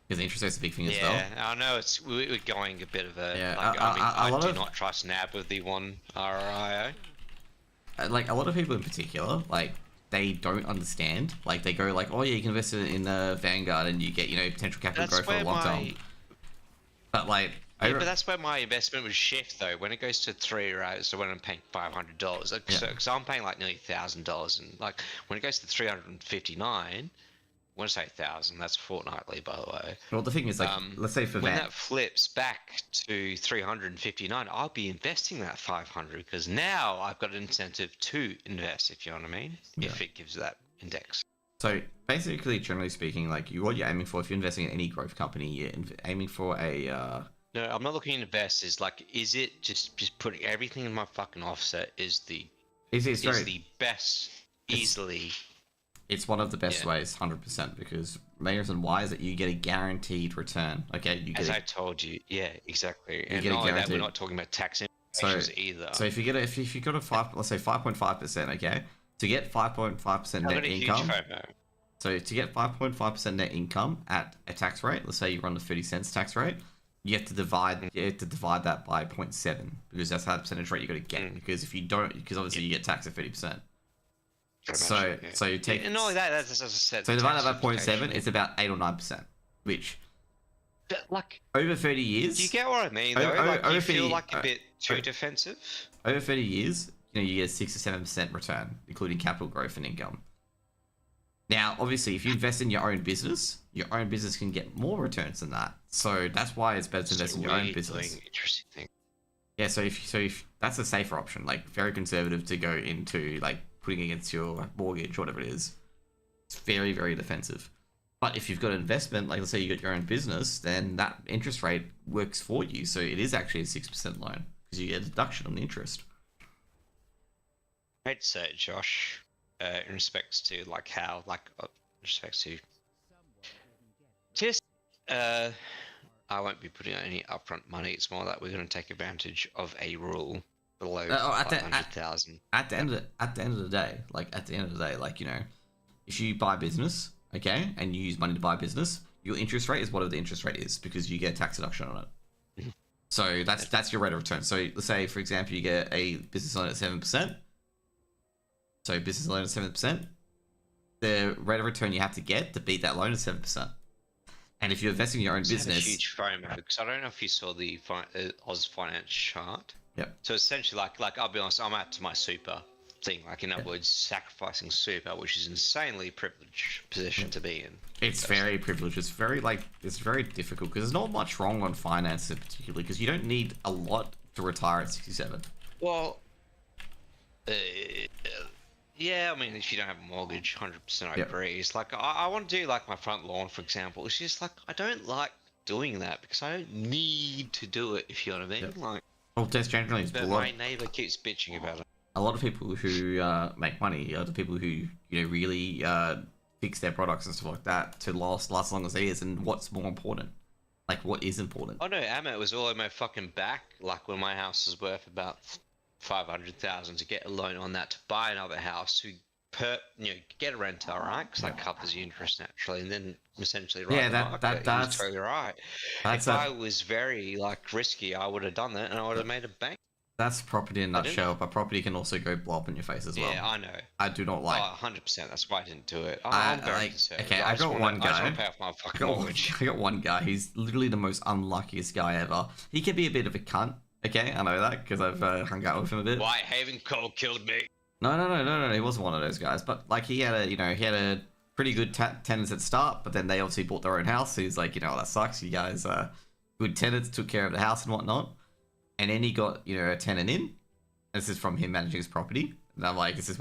because the interest rate's a big thing as well. Yeah, I know we're going a bit of a. Yeah, like, I do not trust NAB with the one RIO. Like a lot of people in particular, like they don't understand. Like they go like, oh yeah, you can invest in Vanguard and you get potential capital growth for a long time. But like. Yeah, but that's where my investment would shift though. When it goes to 3, right? So when I'm paying $500, like, because I'm paying like nearly $1,000, and like when it goes to 359, when I say 1,000, that's fortnightly, by the way. Well, the thing is, like, let's say for when that flips back to 359, I'll be investing that 500 because now I've got an incentive to invest. If you know what I mean, if it gives that index. So basically, generally speaking, like what you're aiming for, if you're investing in any growth company, you're aiming for a. No, I'm not looking to invest. Is like, is it just putting everything in my fucking offset is the best easily. It's one of the best ways, 100%, because main reason why is that you get a guaranteed return. Okay, I told you, yeah, exactly. And not only that, we're not talking about tax implications either. So if you got a let's say 5.5%, okay, to get 5.5% net income. So to get 5.5% net income at a tax rate, let's say you run the 30 cents tax rate. You have to divide that by 0.7 because that's how the percentage rate you got to get. Because if you don't, because obviously you get taxed at 30%. So you take. And all that, that's as I said. So divide that by 0.7, it's about 8 or 9%, which But like, over 30 years. do you get what I mean? Though, you feel like a bit too defensive. Over 30 years, you get a 6 to 7% return, including capital growth and income. Now, obviously, if you invest in your own business can get more returns than that. So that's why it's better to invest in your own business. Doing interesting thing. Yeah, so if that's a safer option, like very conservative to go into like putting against your mortgage, whatever it is. It's very, very defensive. But if you've got an investment, like let's say you got your own business, then that interest rate works for you. So it is actually a 6% loan because you get a deduction on the interest. I'd say, Josh, in respects to like how, like, in respects to just, I won't be putting out any upfront money. It's more that we're going to take advantage of a rule below 500,000. At the end of the day, like if you buy business, okay, and you use money to buy business, your interest rate is whatever the interest rate is because you get a tax deduction on it. So that's your rate of return. So let's say, for example, you get a business loan at 7%. So business loan at 7%. The rate of return you have to get to beat that loan is 7%. And if you're investing in your own business, a huge FOMO because I don't know if you saw the Oz Finance chart. Yep. So essentially, like I'll be honest, I'm at my super thing. Like in other words, sacrificing super, which is insanely privileged position to be in. It's very privileged. It's very difficult because there's not much wrong on finance in particular because you don't need a lot to retire at 67. Well, yeah, I mean, if you don't have a mortgage, 100% I agree. It's like, I want to do like my front lawn, for example. It's just like, I don't like doing that because I don't need to do it, if you know what I mean. Yep. Like, well, just generally, but my neighbor keeps bitching about it. A lot of people who make money are the people who really fix their products and stuff like that to last as long as it is. And what's more important? Like, what is important? Oh no, Amit was all on my fucking back. Like when my house was worth about 500,000 to get a loan on that to buy another house to get a renter, right? Because that covers the interest naturally, and then essentially that's totally right. If I was very like risky, I would have done that, and I would have made a bank. That's property in a nutshell, but property can also go blow up in your face as well. Yeah, I know. I do not like. 100%. That's why I didn't do it. I'm very concerned. Okay, I got one guy. I just want to pay off my fucking mortgage. I got one guy. He's literally the most unluckiest guy ever. He can be a bit of a cunt. Okay, I know that because I've hung out with him a bit. Why Haven Cole killed me? No. He wasn't one of those guys. But like he had a pretty good tenants at start, but then they obviously bought their own house. So he's like, that sucks. You guys good tenants, took care of the house and whatnot. And then he got a tenant in. This is from him managing his property. And I'm like, this is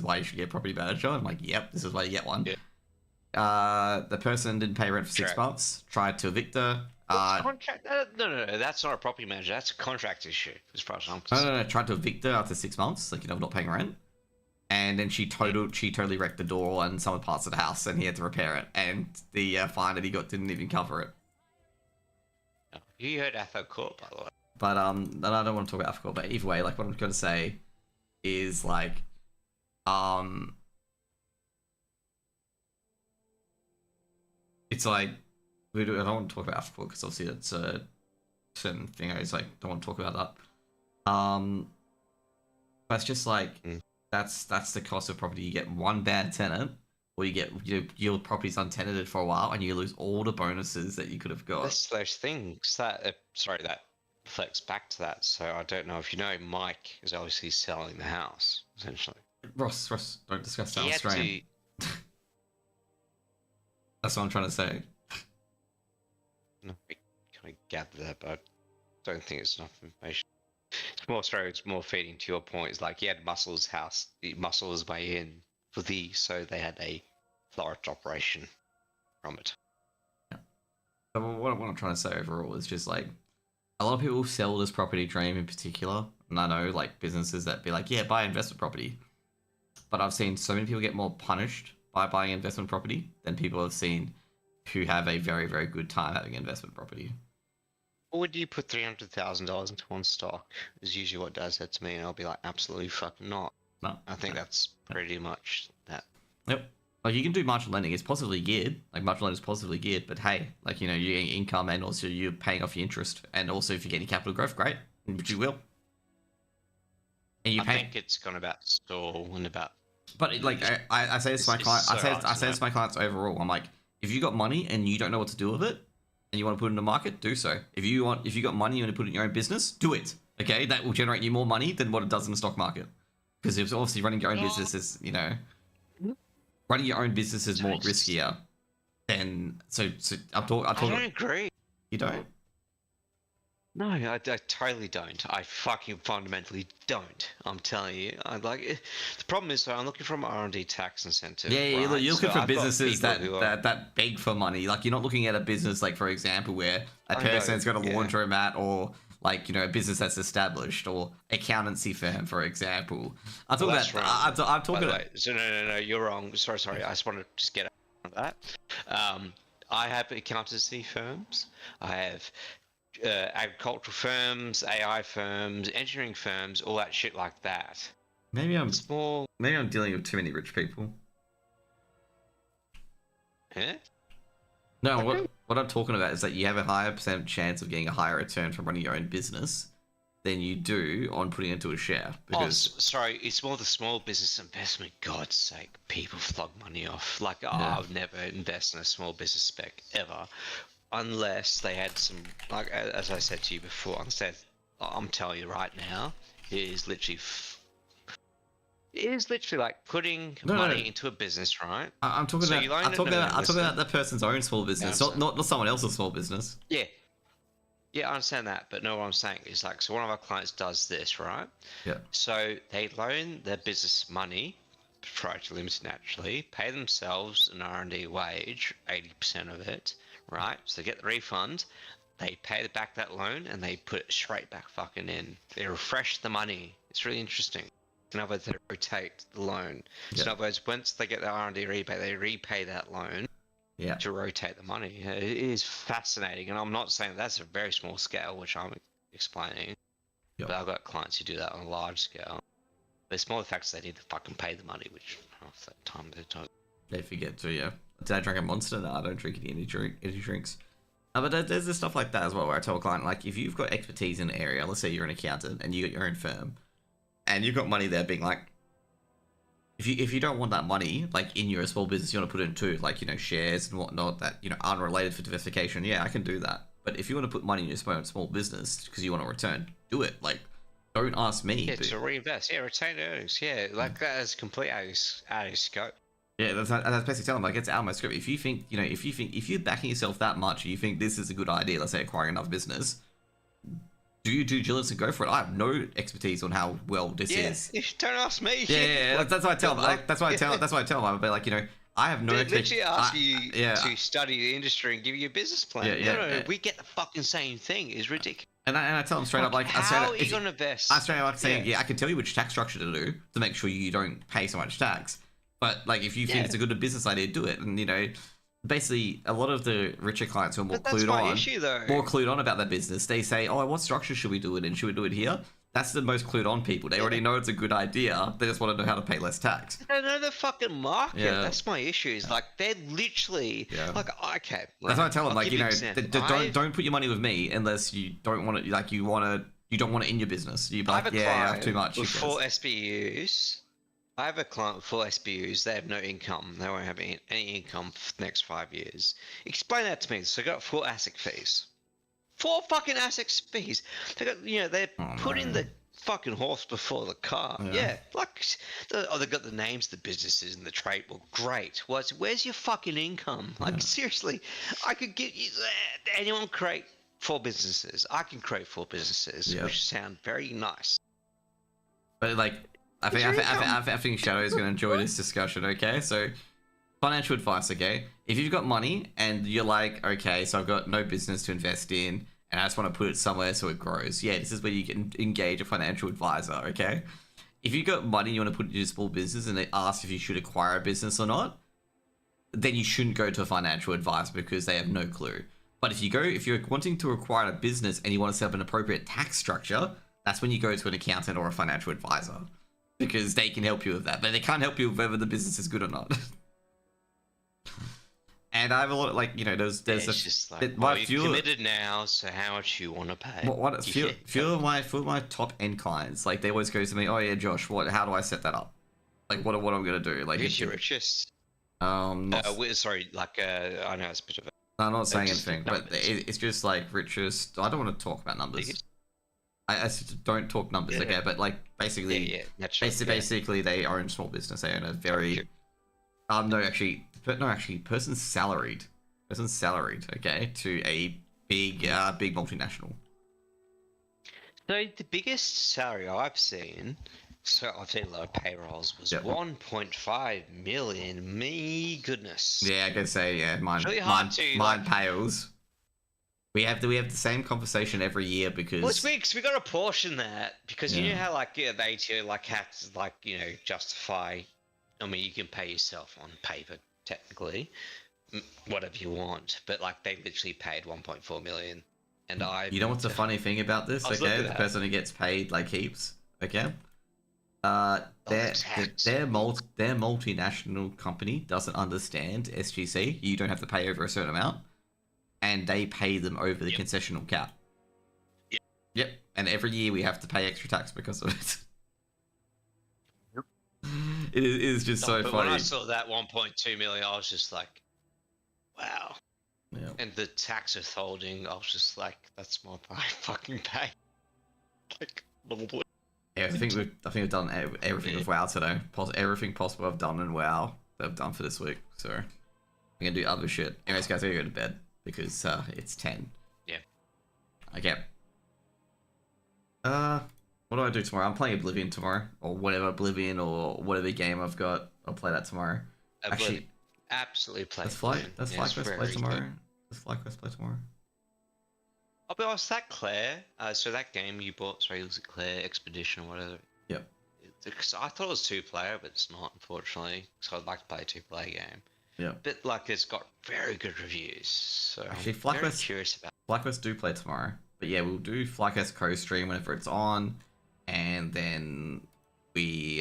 why you should get a property manager. I'm like, yep, this is why you get one. Yeah. The person didn't pay rent for 6 months. Tried to evict her. Contract? No, that's not a property manager. That's a contract issue, as far as I'm concerned. No. Tried to evict her after 6 months, not paying rent. And then she totally wrecked the door and some parts of the house, and he had to repair it. And the fine that he got didn't even cover it. You heard Atho Court, by the way. But I don't want to talk about Africa, but either way, like what I'm going to say is like, it's like I don't want to talk about Africa because obviously that's a certain thing. I just don't want to talk about that. But it's just like that's the cost of property. You get one bad tenant, or you get your property's untenanted for a while, and you lose all the bonuses that you could have got. There's those things that that reflects back to that. So I don't know if you know, Mike is obviously selling the house essentially. Ross, don't discuss that on stream. That's what I'm trying to say. No, I kind of gather that, but I don't think it's enough information. It's more feeding to your point. It's like he had Muscle's house, Muscle his way in for so they had a florist operation from it. Yeah. But what I'm trying to say overall is just like a lot of people sell this property dream in particular, and I know like businesses that be like, yeah, buy investment property. But I've seen so many people get more punished by buying investment property than people have seen who have a very, very good time having investment property. Or would you put $300,000 into one stock? Is usually what does that to me, and I'll be like, absolutely fucking not. No, I think that's pretty much that. Yep. Like you can do marginal lending. It's positively geared. Like marginal lending is positively geared, but hey, like you're getting income and also you're paying off your interest, and also if you're getting capital growth, great, which you will. And I think it's gone about stall and about. But like I say this to my client, I say this to my clients overall. I'm like, if you got money and you don't know what to do with it, and you want to put it in the market, do so. If you got money, you want to put it in your own business, do it. Okay, that will generate you more money than what it does in the stock market. Because it's obviously running your own business is, running your own business is more riskier than. So I'm talking. I don't agree. You don't? No, I totally don't. I fucking fundamentally don't. I'm telling you. The problem is, I'm looking for an R&D tax incentive. Yeah, right? you're looking for I've got businesses people that beg for money. Like, you're not looking at a business, like, for example, where a person's got a laundromat, or like, a business that's established, or accountancy firm, for example. I'm talking about. I'm talking about. So no, you're wrong. Sorry. I just want to just get out of that. I have accountancy firms. I have agricultural firms, AI firms, engineering firms, all that shit like that. Maybe I'm dealing with too many rich people. Yeah? No, what I'm talking about is that you have a higher percent chance of getting a higher return from running your own business than you do on putting it into a share. Because... sorry, it's more the small business investment. God's sake, people flog money off. Like, I would never invest in a small business spec ever. Unless they had some, like, as I said to you before, I'm telling you right now, it is literally like putting money into a business, right? I'm talking about the person's own small business, not someone else's small business. Yeah, I understand that, but no, what I'm saying is, like, so one of our clients does this, right? Yeah. So they loan their business money, proprietary limited naturally, pay themselves an R&D wage, 80% of it. Right, so they get the refund, they pay back that loan, and they put it straight back fucking in. They refresh the money. It's really interesting. In other words, they rotate the loan. So in other words, once they get the R&D rebate, they repay that loan to rotate the money. It is fascinating, and I'm not saying that's a very small scale, which I'm explaining. But I've got clients who do that on a large scale. But it's more the fact that they need to fucking pay the money, which half that time they don't. They forget to, Did I drink a Monster? No, I don't drink any drinks. But there's this stuff like that as well, where I tell a client, like, if you've got expertise in an area, let's say you're an accountant and you got your own firm, and you've got money there being like, if you don't want that money, like, in your small business, you want to put it into, like, shares and whatnot that, aren't related for diversification, I can do that. But if you want to put money in your small business because you want a return, do it. Like, don't ask me. Yeah, to reinvest. Yeah, retain earnings. Yeah, like, that is complete out of scope. Yeah, that's basically telling them, like, it's out of my scope. If you think, if you're backing yourself that much, and you think this is a good idea, let's say acquiring another business, do your due diligence and go for it. I have no expertise on how well this is. Yeah, don't ask me. Yeah, that's what I tell them. That's why I tell them. I'm like, I have no expertise. Literally ask you to study the industry and give you a business plan. No, we get the fucking same thing. It's ridiculous. And I tell them straight up, like, how are you gonna invest? I straight up saying, I can tell you which tax structure to do to make sure you don't pay so much tax. But, like, if you think it's a good business idea, do it. And, basically, a lot of the richer clients who are more clued on about their business, they say, oh, what structure should we do it in? Should we do it here? That's the most clued on people. They already know it's a good idea. They just want to know how to pay less tax. They don't know the fucking market. Yeah. That's my issue. Is like, they're literally like, okay. That's why I tell them, like, don't put your money with me unless you don't want it. Like, you don't want it in your business. You like, I have too much. With 4 SBUs. I have a client with 4 SBUs. They have no income. They won't have any income for the next 5 years. Explain that to me. So they got 4 ASIC fees. 4 fucking ASIC fees. They got, they're putting the fucking horse before the car. Yeah, like, they got the names of the businesses and the trade. Well, great. Where's your fucking income? Like, seriously, I could get you. Anyone create 4 businesses? I can create 4 businesses, which sound very nice. But, like, I think Shadow is going to enjoy this discussion, okay? So, financial advice, okay? If you've got money and you're like, okay, so I've got no business to invest in and I just want to put it somewhere so it grows. Yeah, this is where you can engage a financial advisor, okay? If you've got money you want to put into a small business and they ask if you should acquire a business or not, then you shouldn't go to a financial advisor because they have no clue. But if you're wanting to acquire a business and you want to set up an appropriate tax structure, that's when you go to an accountant or a financial advisor. Because they can help you with that, but they can't help you with whether the business is good or not. And I have a lot of, like, there's just like, you're committed now, so how much you want to pay? Few of my top end clients, like, they always go to me, oh yeah, Josh, how do I set that up? Like, what I'm gonna do? Like, who's your richest? Sorry, like, I know it's a bit of I'm not saying just anything, but numbers. it's just like richest. I don't want to talk about numbers. Biggest? I said don't talk numbers, Yeah. okay? But like basically, Yeah, naturally. basically they own small business. They own a very Sure. person's salaried. Person's salaried, okay, to a big multinational. So the biggest salary I've seen, so I've seen a lot of payrolls, was Yep. 1.5 million. Me goodness. Yeah, I can say mine. It's really hard mine, to, mine like- pales. We have the same conversation every year because Well, it's weird 'cause we got to portion that because you Yeah. know how like they to like have to like justify. I mean, you can pay yourself on paper technically, whatever you want, but like they literally paid 1.4 million, and you know what's the funny thing about this? I was Okay, looking the at person who gets paid like heaps. Okay, the their tax. their multinational company doesn't understand SGC. You don't have to pay over a certain amount, and they pay them over the Yep. concessional cap. Yep. Yep, and every year we have to pay extra tax because of it. Yep. It is just so But funny. when I saw that 1.2 million, I was just like, wow. Yeah. And the tax withholding, I was just like, that's my fucking pay. Like, little. Yeah, I think we've done everything with WoW today. Everything possible I've done in WoW that I've done for this week. So I'm gonna do other shit. Anyways, guys, I gotta go to bed because it's 10. Yeah. Okay. What do I do tomorrow? I'm playing Oblivion tomorrow, or whatever Oblivion, or whatever game I've got. I'll play that tomorrow. Actually, Absolutely play. Let's FlyQuest play tomorrow. Let's FlyQuest play tomorrow. I'll be honest, that Claire, so that game you bought, sorry, was it Claire Expedition or whatever? Yep. Because I thought it was 2-player, but it's not, unfortunately. So I'd like to play a 2-player game. Yeah. But like, it's got very good reviews. So Actually, I'm very curious about. FlyQuest do play tomorrow, but yeah, we'll do FlyQuest co-stream whenever it's on, and then we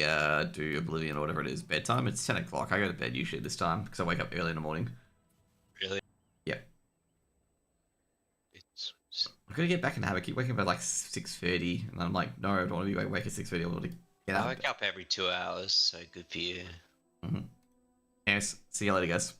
do Oblivion or whatever it is. Bedtime. It's 10 o'clock. I go to bed usually this time because I wake up early in the morning. Really? Yeah. It's I'm gonna get back in the habit. I keep waking up at like 6:30, and I'm like, no, I don't want to be awake at 6:30. I want to get I out. wake up every 2 hours, so good for you. Yes. See you later, guys.